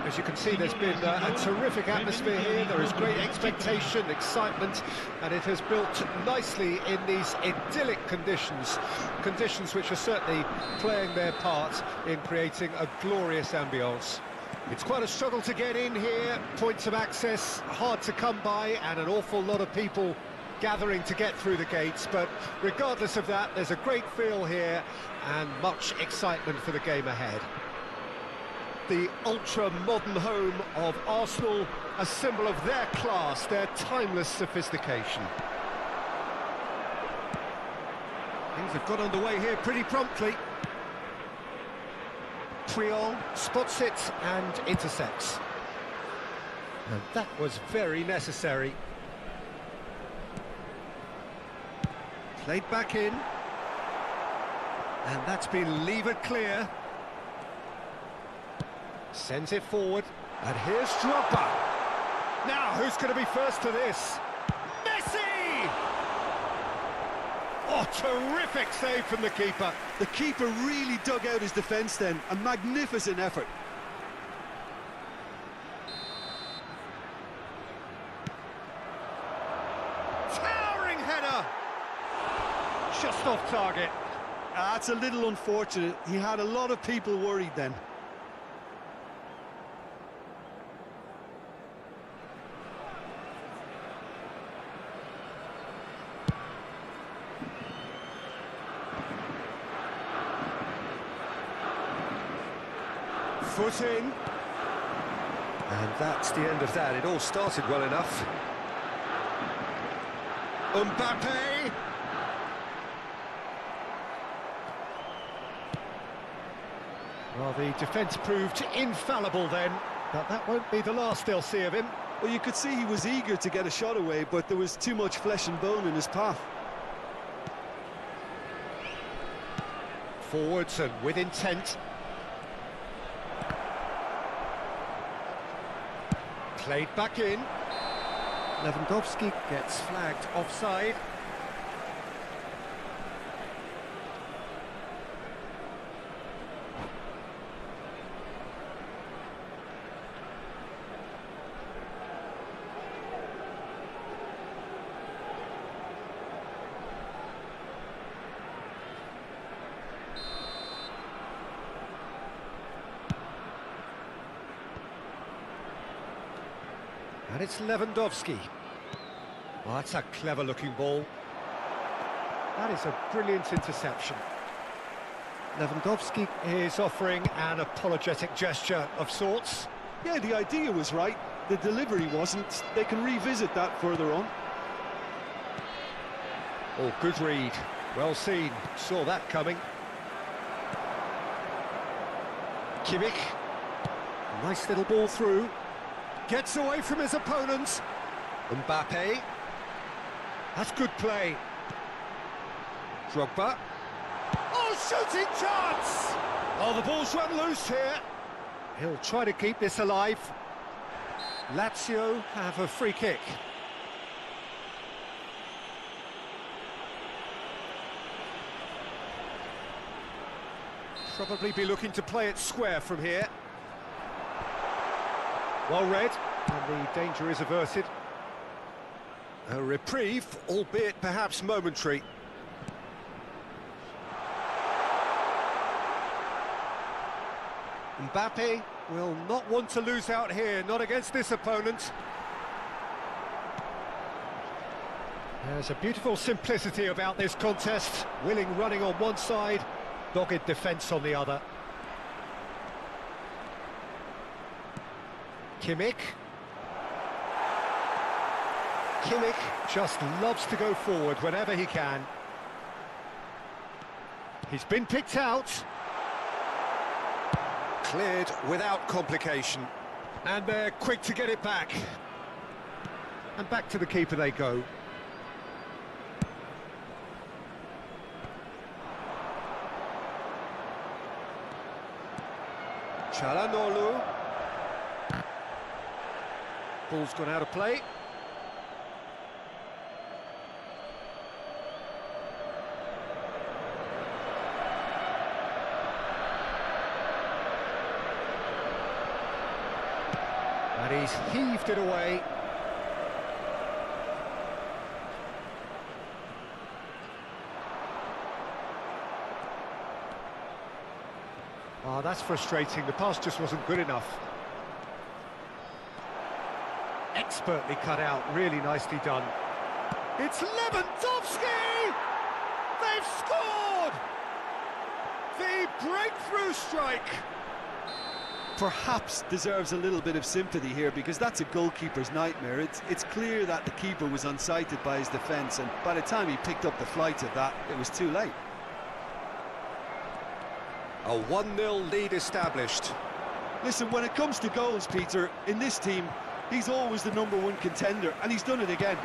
As you can see, there's been a terrific atmosphere here. There is great expectation, excitement, and it has built nicely in these idyllic conditions. Conditions which are certainly playing their part in creating a glorious ambience. It's quite a struggle to get in here, points of access hard to come by, and an awful lot of people gathering to get through the gates, but regardless of that, there's a great feel here and much excitement for the game ahead. The ultra-modern home of Arsenal, a symbol of their class, their timeless sophistication. Things have got underway here pretty promptly. Puyol spots it and intercepts. And that was very necessary. Played back in. And that's been levered clear. Sends it forward. And here's Drogba. Now, who's going to be first to this? Messi! Oh, terrific save from the keeper. The keeper really dug out his defence then. A magnificent effort. Towering header! Just off target. That's a little unfortunate. He had a lot of people worried then. Foot in. And that's the end of that. It all started well enough. Mbappe! Well, the defence proved infallible then, but that won't be the last they'll see of him. Well, you could see he was eager to get a shot away, but there was too much flesh and bone in his path. Forwards and with intent. Played back in. Lewandowski gets flagged offside. And it's Lewandowski. Oh, that's a clever-looking ball. That is a brilliant interception. Lewandowski is offering an apologetic gesture of sorts. Yeah, the idea was right. The delivery wasn't. They can revisit that further on. Oh, good read. Well seen. Saw that coming. Kimmich. Nice little ball through. Gets away from his opponents. Mbappe. That's good play. Drogba. Oh, shooting chance! Oh, the ball's run loose here. He'll try to keep this alive. Lazio have a free kick. Probably be looking to play it square from here. Well read, and the danger is averted. A reprieve, albeit perhaps momentary. Mbappe will not want to lose out here, not against this opponent. There's a beautiful simplicity about this contest. Willing running on one side, dogged defence on the other. Kimmich. Kimmich just loves to go forward whenever he can. He's been picked out. Cleared without complication. And they're quick to get it back. And back to the keeper they go. Çalhanoğlu. Ball's gone out of play. And he's heaved it away. Oh, that's frustrating. The pass just wasn't good enough. Expertly cut out, really nicely done. It's Lewandowski! They've scored! The breakthrough strike! Perhaps deserves a little bit of sympathy here, because that's a goalkeeper's nightmare. It's clear that the keeper was unsighted by his defence, and by the time he picked up the flight of that, it was too late. A 1-0 lead established. Listen, when it comes to goals, Peter, in this team, he's always the #1 contender, and he's done it again.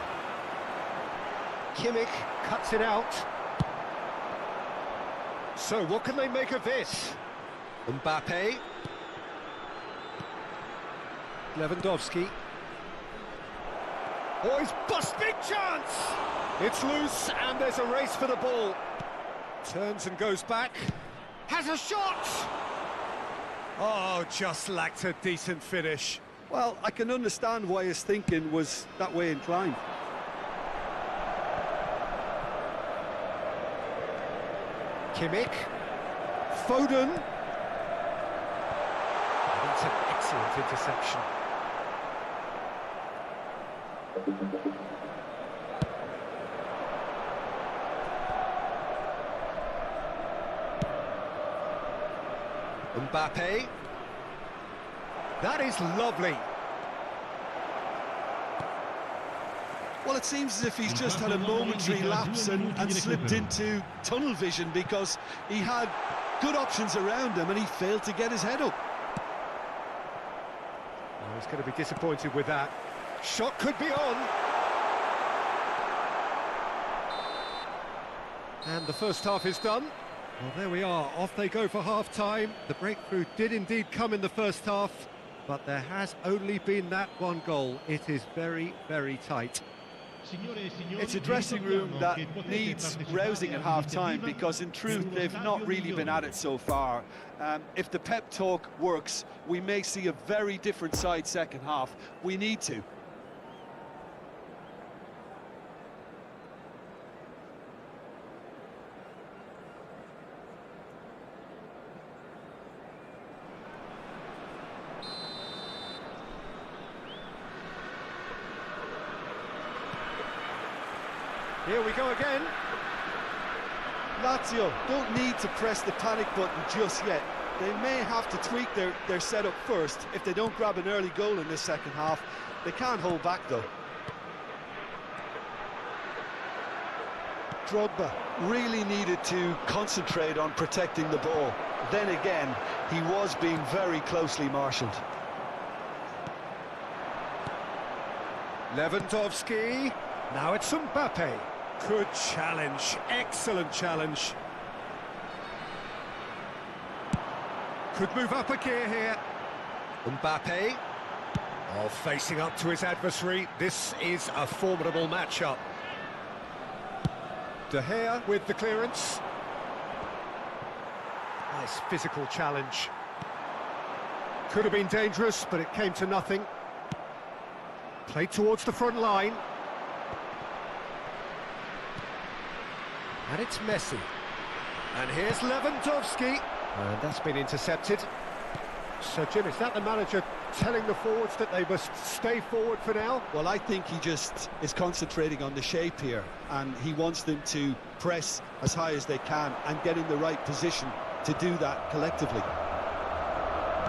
Kimmich cuts it out. So what can they make of this? Mbappe. Lewandowski. Oh, he's bust, big chance! It's loose, and there's a race for the ball. Turns and goes back. Has a shot! Oh, just lacked a decent finish. Well, I can understand why his thinking was that way inclined. Kimmich. Foden. That's an excellent interception. Mbappe. That is lovely. Well, it seems as if he's just had a momentary lapse and slipped into tunnel vision, because he had good options around him and he failed to get his head up. Oh, he's going to be disappointed with that. Shot could be on. And the first half is done. Well, there we are. Off they go for half-time. The breakthrough did indeed come in the first half, but there has only been that one goal. It is very, very tight. It's a dressing room that needs rousing at half-time, because in truth they've not really been at it so far. If the pep talk works, we may see a very different side second half. We need to. Here we go again. Lazio don't need to press the panic button just yet. They may have to tweak their setup first if they don't grab an early goal in this second half. They can't hold back though. Drogba really needed to concentrate on protecting the ball. Then again, he was being very closely marshalled. Lewandowski. Now it's Mbappe. Good challenge, excellent challenge. Could move up a gear here. Mbappe. Oh, facing up to his adversary. This is a formidable matchup. De Gea with the clearance. Nice physical challenge. Could have been dangerous, but it came to nothing. Played towards the front line. And it's Messi. And here's Lewandowski. And that's been intercepted. So, Jim, is that the manager telling the forwards that they must stay forward for now? Well, I think he just is concentrating on the shape here, and he wants them to press as high as they can and get in the right position to do that collectively.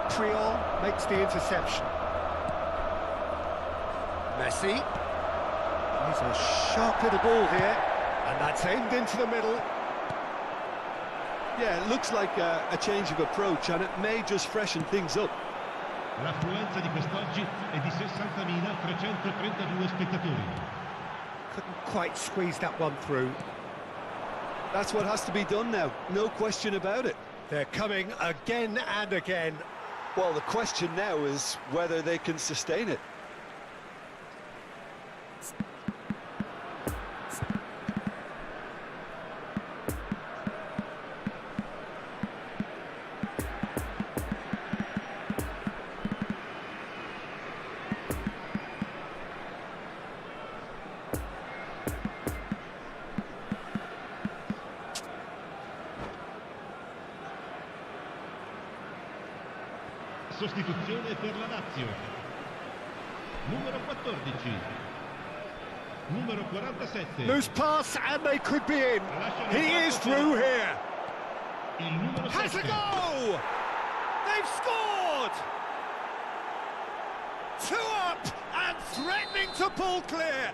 Triol makes the interception. Messi. He's a sharp little ball here. And that's aimed into the middle. Yeah, it looks like a change of approach, and it may just freshen things up. L'affluenza di quest'oggi è di 60.332 spettatori. Couldn't quite squeeze that one through. That's what has to be done now, no question about it. They're coming again and again. Well, the question now is whether they can sustain it. Sostituzione per la Lazio. Numero 14. Numero 47. Loose pass and they could be in. He is through here. Il numero Has 7. a go! They've scored! 2 up and threatening to pull clear.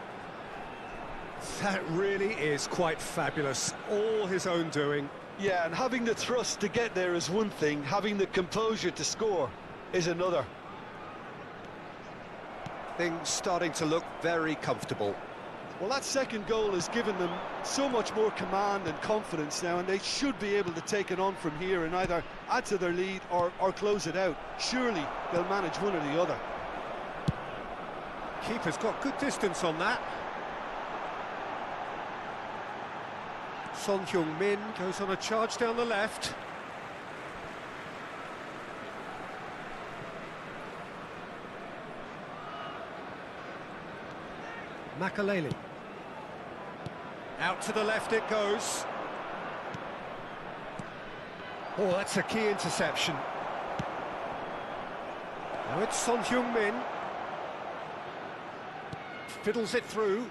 That really is quite fabulous. All his own doing. Yeah, and having the thrust to get there is one thing, having the composure to score is another. Things starting to look very comfortable. Well, that second goal has given them so much more command and confidence now, and they should be able to take it on from here and either add to their lead or close it out. Surely they'll manage one or the other. Keeper's got good distance on that. Son Heung-min goes on a charge down the left. Makaleli. Out to the left it goes. Oh, that's a key interception. Now it's Son Heung-min. Fiddles it through.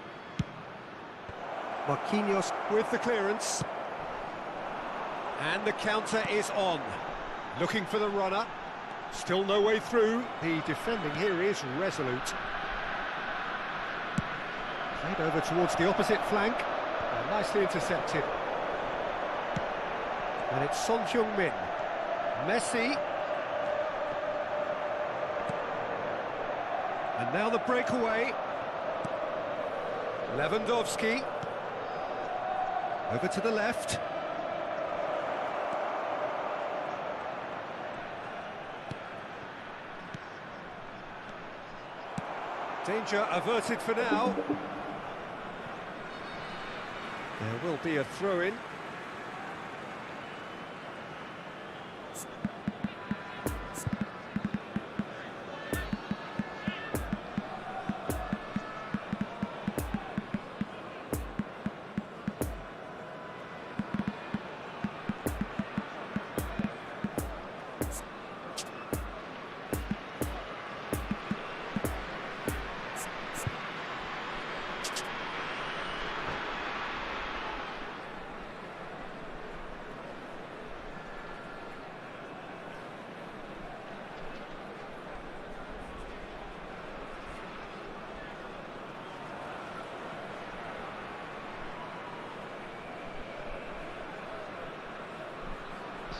Marquinhos with the clearance. And the counter is on. Looking for the runner. Still no way through. The defending here is resolute. Played over towards the opposite flank. Nicely intercepted. And it's Son Heung-min. Messi. And now the breakaway. Lewandowski. Over to the left. Danger averted for now. There will be a throw-in.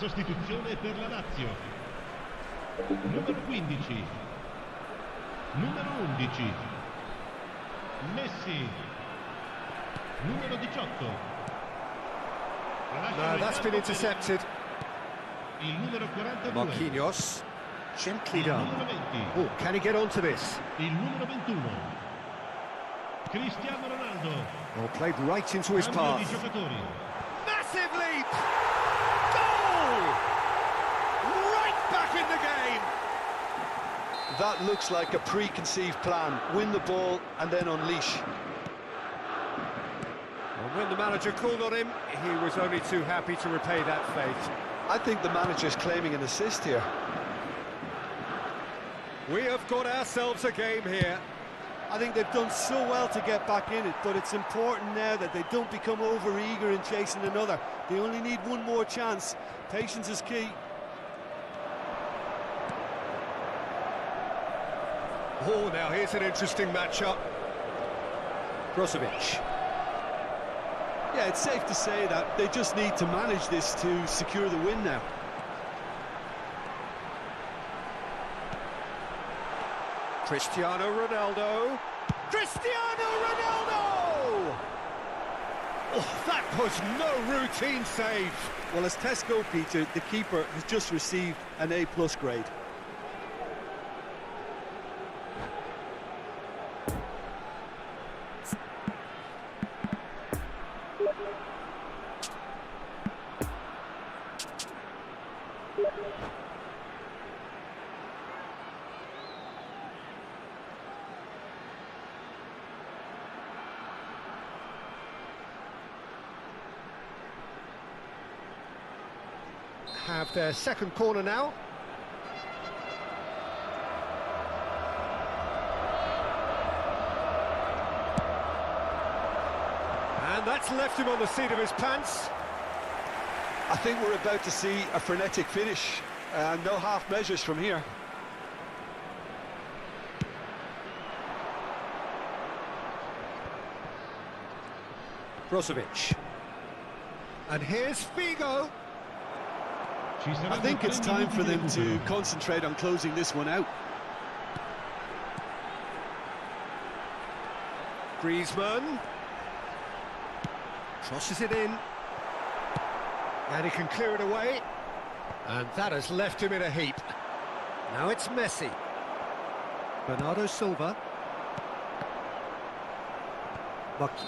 Sostituzione per la Lazio. Numero 15. Numero 11. Messi. Numero 18. No, that's been intercepted. Il numero 42. Marquinhos. Gently Il done. numero 20. Oh, can he get onto this? Il numero 21. Cristiano Ronaldo. Well, played right into his Cambio di path. giocatori. Massive leap! Goal! Right back in the game! That looks like a preconceived plan. Win the ball and then unleash. And when the manager called on him, he was only too happy to repay that fate. I think the manager's claiming an assist here. We have got ourselves a game here. I think they've done so well to get back in it, but it's important now that they don't become over-eager in chasing another. They only need one more chance. Patience is key. Oh, now here's an interesting matchup. Brozovic. Yeah, it's safe to say that they just need to manage this to secure the win now. Cristiano Ronaldo. Cristiano Ronaldo! Oh, that was no routine save. Well, as Tesco, Peter, the keeper has just received an A+ grade. Have their second corner now. And that's left him on the seat of his pants. I think we're about to see a frenetic finish. No half measures from here. Brozovic. And here's Figo. I think it's time for them to concentrate on closing this one out. Griezmann. Crosses it in. And he can clear it away. And that has left him in a heap. Now it's Messi. Bernardo Silva. Lucky.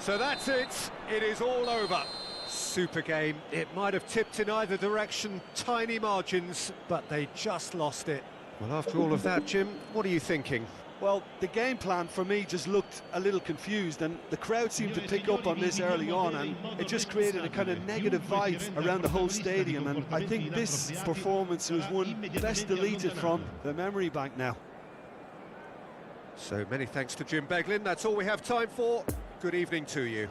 So that's it. It is all over. Super game. It might have tipped in either direction, tiny margins, but they just lost it. Well, after all of that, Jim, what are you thinking? Well, the game plan for me just looked a little confused, and the crowd seemed to pick up on this early on, and it just created a kind of negative vibe around the whole stadium, and I think this performance was one best deleted from the memory bank now. So many thanks to Jim Beglin. That's all we have time for. Good evening to you.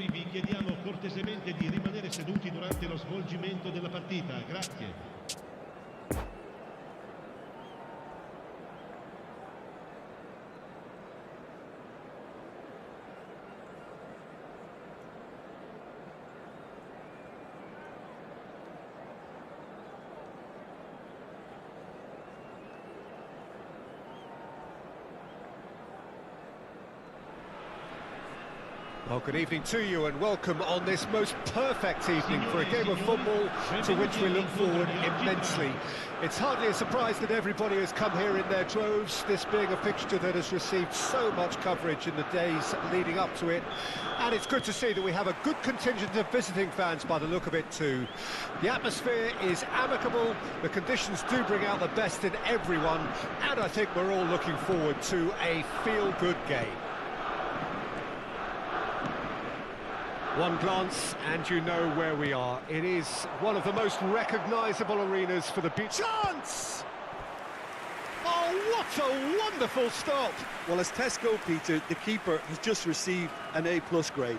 signori, vi chiediamo cortesemente di rimanere seduti durante lo svolgimento della partita. Grazie. Well, good evening to you and welcome on this most perfect evening for a game of football to which we look forward immensely. It's hardly a surprise that everybody has come here in their droves, this being a fixture that has received so much coverage in the days leading up to it. And it's good to see that we have a good contingent of visiting fans by the look of it too. The atmosphere is amicable, the conditions do bring out the best in everyone, and I think we're all looking forward to a feel-good game. One glance and you know where we are. It is one of the most recognisable arenas for the beach. Chance! Oh, what a wonderful stop! Well, as tests go, Peter, the keeper has just received an A+ grade.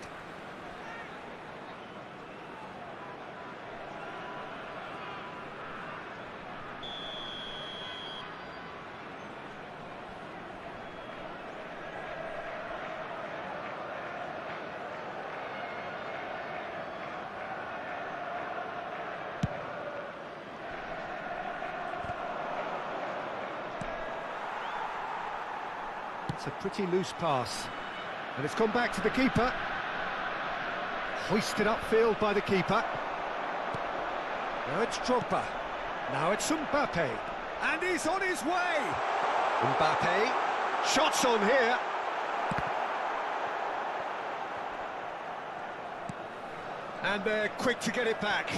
It's a pretty loose pass, and it's gone back to the keeper. Hoisted upfield by the keeper. Now it's Drogba. Now it's Mbappe. And he's on his way! Mbappe. Shots on here. And they're quick to get it back.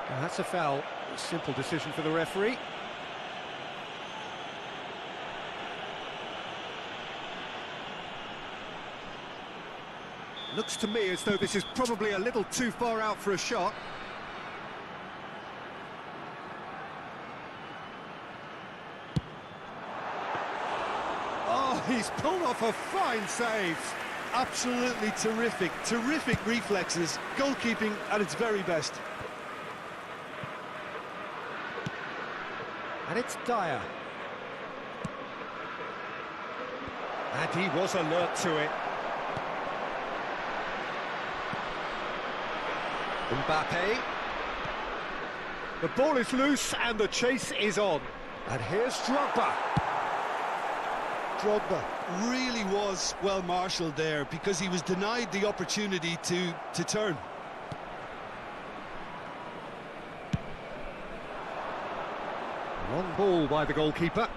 Well, that's a foul. A simple decision for the referee. Looks to me as though this is probably a little too far out for a shot. Oh, he's pulled off a fine save. Absolutely terrific, terrific reflexes. Goalkeeping at its very best. And it's Dyer. And he was alert to it. Mbappe. The ball is loose and the chase is on. And here's Drogba. Drogba really was well marshalled there because he was denied the opportunity to turn. Long ball by the goalkeeper.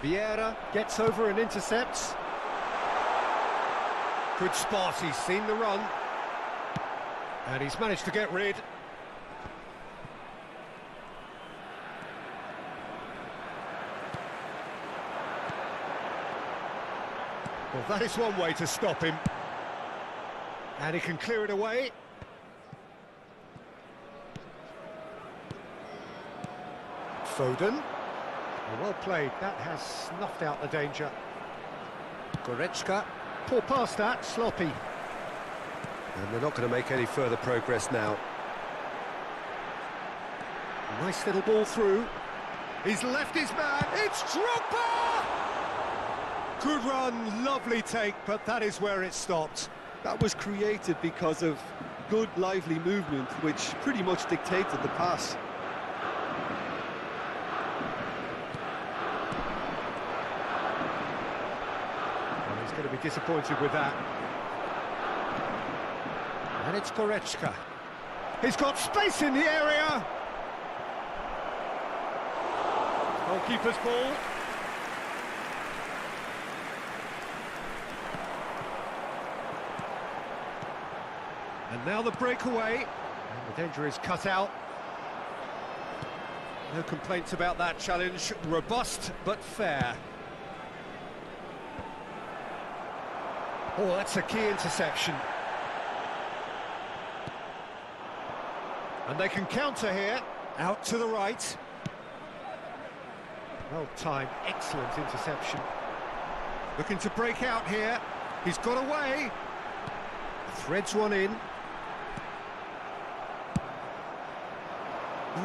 Vieira gets over and intercepts. Good spot, he's seen the run. And he's managed to get rid. Well, that is one way to stop him. And he can clear it away. Foden. Well played, that has snuffed out the danger. Goretzka. Poor pass that, sloppy. And they're not going to make any further progress now. Nice little ball through. He's left his man. It's Drogba! Good run, lovely take, but that is where it stopped. That was created because of good, lively movement, which pretty much dictated the pass. Well, he's going to be disappointed with that. And it's Goretzka. He's got space in the area. Goalkeeper's ball. And now the breakaway. And the danger is cut out. No complaints about that challenge. Robust but fair. Oh, that's a key interception. And they can counter here, out to the right. Well timed, excellent interception. Looking to break out here, he's got away. Threads one in.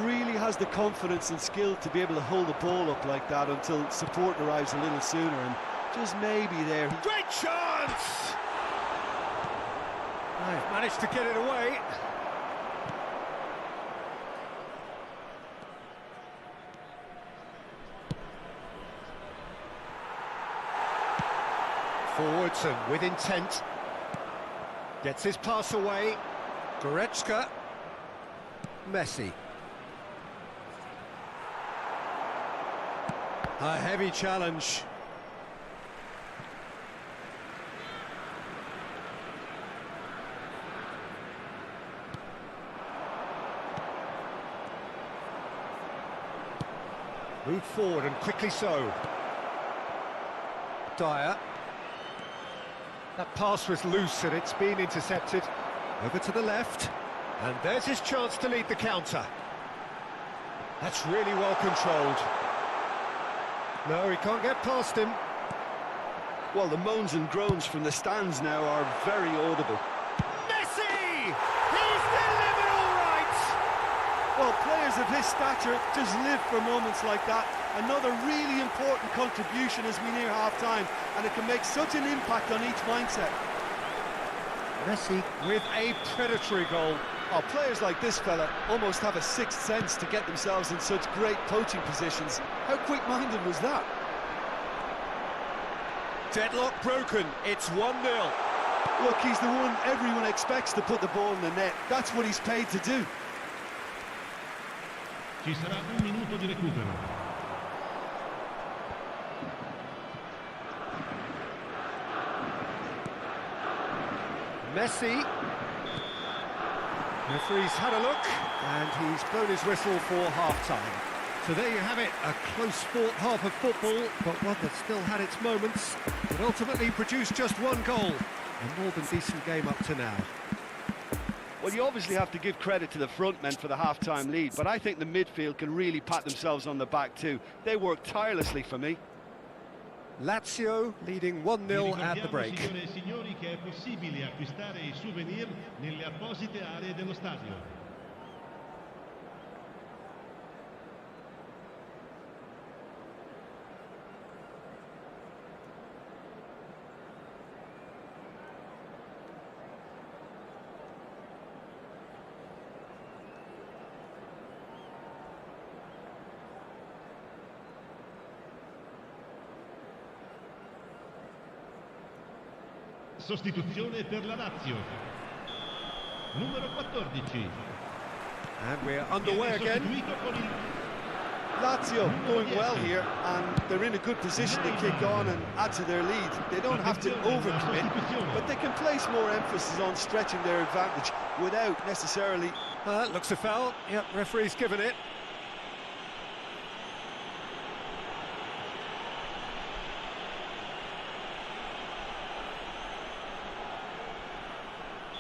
Really has the confidence and skill to be able to hold the ball up like that until support arrives a little sooner, and just maybe there. Great chance! They've managed to get it away. Forwards and with intent. Gets his pass away. Goretzka. Messi. A heavy challenge. Move forward and quickly so. Dyer. That pass was loose and it's been intercepted. Over to the left. And there's his chance to lead the counter. That's really well controlled. No, he can't get past him. Well, the moans and groans from the stands now are very audible. Messi! He's delivered all right! Well, players of his stature just live for moments like that. Another really important contribution as we near half-time, and it can make such an impact on each mindset. Messi with a predatory goal. Oh, players like this fella almost have a sixth sense to get themselves in such great poaching positions. How quick-minded was that? Deadlock broken, it's 1-0. Look, he's the one everyone expects to put the ball in the net. That's what he's paid to do. Ci sarà un minuto di recupero. Messi. Referee's had a look, and he's blown his whistle for half-time. So there you have it, a close fought half of football, but one that still had its moments, but ultimately produced just one goal. A more than decent game up to now. Well, you obviously have to give credit to the front men for the half-time lead, but I think the midfield can really pat themselves on the back too. They worked tirelessly for me. Lazio leading 1-0 at the break. Signore e signori, che è possibile acquistare i souvenir nelle apposite aree dello stadio. Sostituzione per la Lazio. Numero 14. And we're underway again. Lazio going well here, and they're in a good position to kick on and add to their lead. They don't have to overcommit, but they can place more emphasis on stretching their advantage without necessarily... Looks a foul. Yep, referee's given it.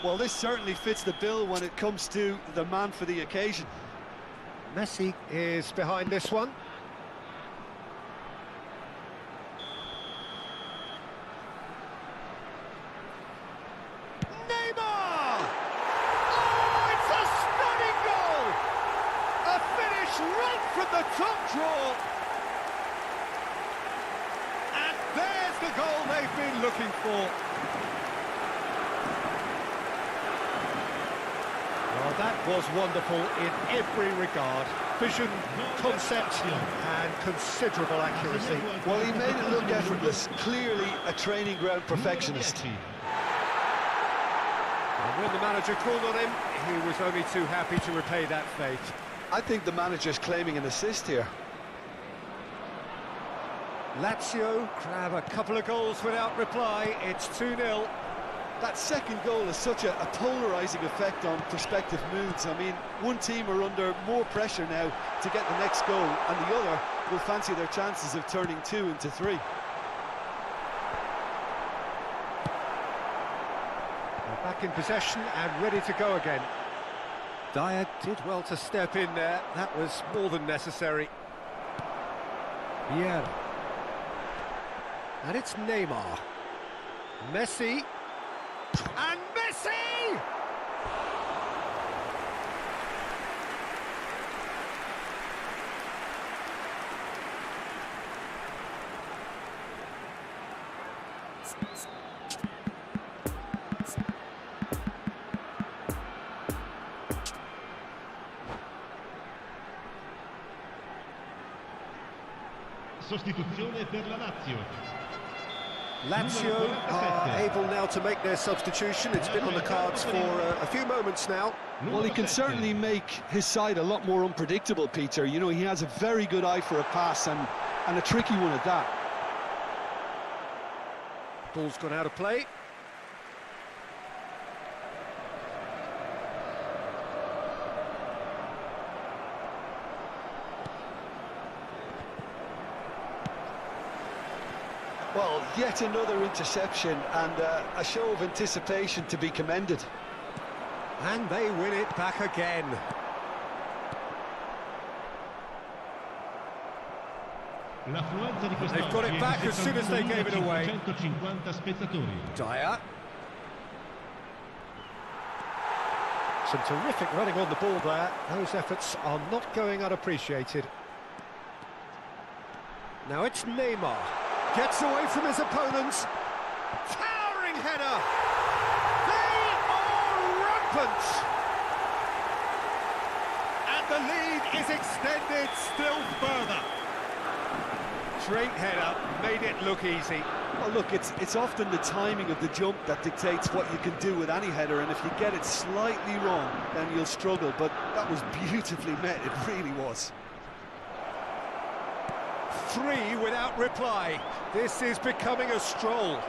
Well, this certainly fits the bill when it comes to the man for the occasion. Messi is behind this one. Neymar! Oh, it's a stunning goal! A finish right from the top draw. And there's the goal they've been looking for. Well, that was wonderful in every regard. Vision, concept, and considerable accuracy. Well, he made it look effortless. Clearly a training ground perfectionist. And when the manager called on him, he was only too happy to repay that fate. I think the manager's claiming an assist here. Lazio grab a couple of goals without reply. It's 2-0. That second goal has such a polarising effect on prospective moods. I mean, one team are under more pressure now to get the next goal, and the other will fancy their chances of turning 2 into 3. They're back in possession and ready to go again. Dyer did well to step in there. That was more than necessary. Vieira. And it's Neymar. Messi. And Messi! Sostituzione per la Lazio. Lazio are able now to make their substitution. It's been on the cards for a few moments now. Well, he can certainly make his side a lot more unpredictable, Peter. You know, he has a very good eye for a pass and a tricky one at that. Ball's gone out of play. Well, yet another interception and a show of anticipation to be commended. And they win it back again. They've got it back as soon as they gave it away. Dyer. Some terrific running on the ball there. Those efforts are not going unappreciated. Now it's Neymar. Gets away from his opponents. Towering header. They are rampant. And the lead is extended still further. Straight header, made it look easy. Well, look, it's often the timing of the jump that dictates what you can do with any header, and if you get it slightly wrong, then you'll struggle, but that was beautifully met, it really was. 3 without reply. This is becoming a stroll.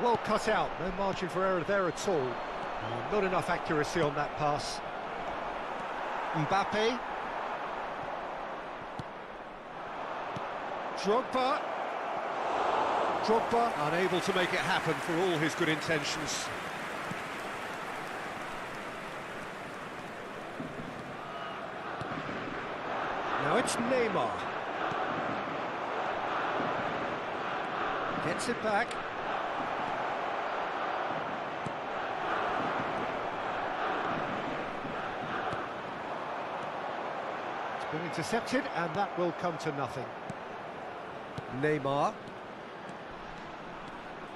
Well cut out, no margin for error there at all. Not enough accuracy on that pass. Mbappe. Drogba unable to make it happen for all his good intentions. Now it's Neymar. Gets it back. It's been intercepted, and that will come to nothing. Neymar.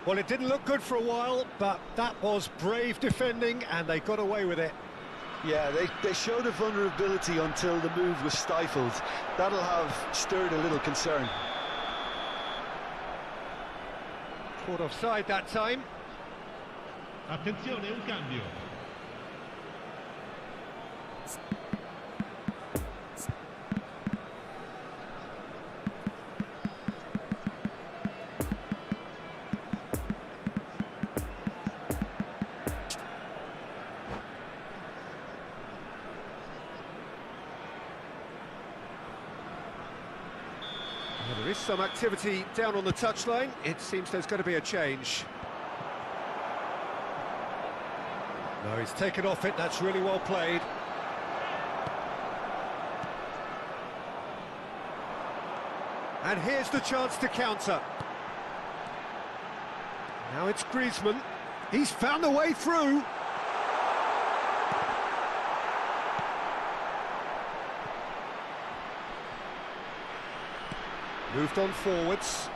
Well, it didn't look good for a while, but that was brave defending, and they got away with it. Yeah, they showed a vulnerability until the move was stifled. That'll have stirred a little concern. Caught offside that time. Attenzione, un cambio. There is some activity down on the touchline. It seems there's going to be a change. No, he's taken off it. That's really well played. And here's the chance to counter. Now it's Griezmann. He's found a way through. Moved on forwards.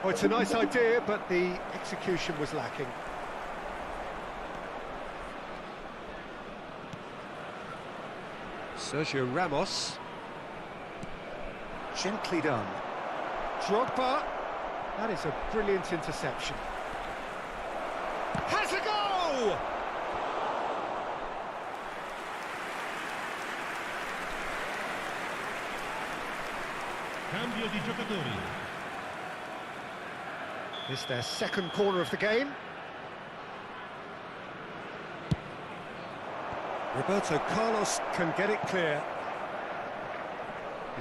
Oh, it's a nice idea, but the execution was lacking. Sergio Ramos. Gently done. Drogba. That is a brilliant interception. Has a go! Cambio di giocatori. It's their second corner of the game. Roberto Carlos can get it clear.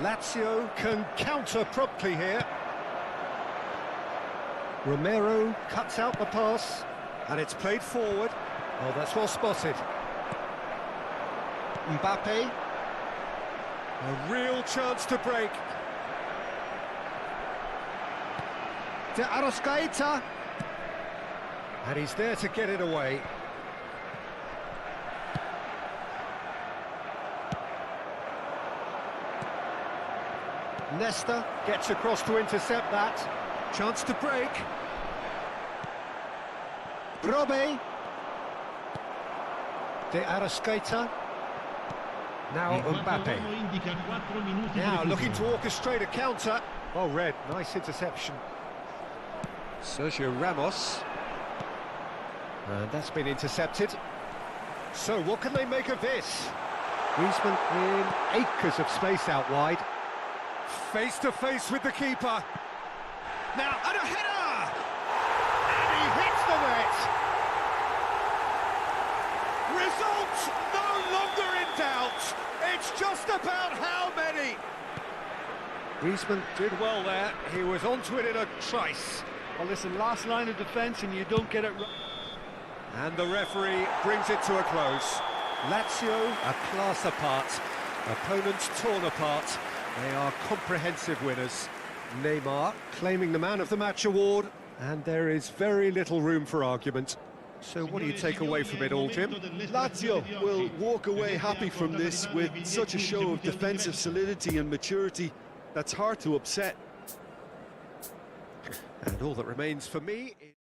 Lazio can counter promptly here. Romero cuts out the pass, and it's played forward. Oh, that's well spotted. Mbappe. A real chance to break. De Arrascaeta. And he's there to get it away. Nesta gets across to intercept that. Chance to break. Robe. De Arrascaeta. Now Mbappe. Now looking to orchestrate a counter. Oh, Red, nice interception. Sergio Ramos. And that's been intercepted. So what can they make of this? Griezmann in acres of space out wide. Face to face with the keeper. Now, and a header! And he hits the net! Result no longer in doubt. It's just about how many. Griezmann did well there. He was onto it in a trice. Well, listen, last line of defence and you don't get it right. And the referee brings it to a close. Lazio, a class apart. Opponents torn apart. They are comprehensive winners. Neymar claiming the Man of the Match award. And there is very little room for argument. So what do you take away from it all, Jim? Lazio will walk away happy from this with such a show of defensive solidity and maturity that's hard to upset. And all that remains for me is...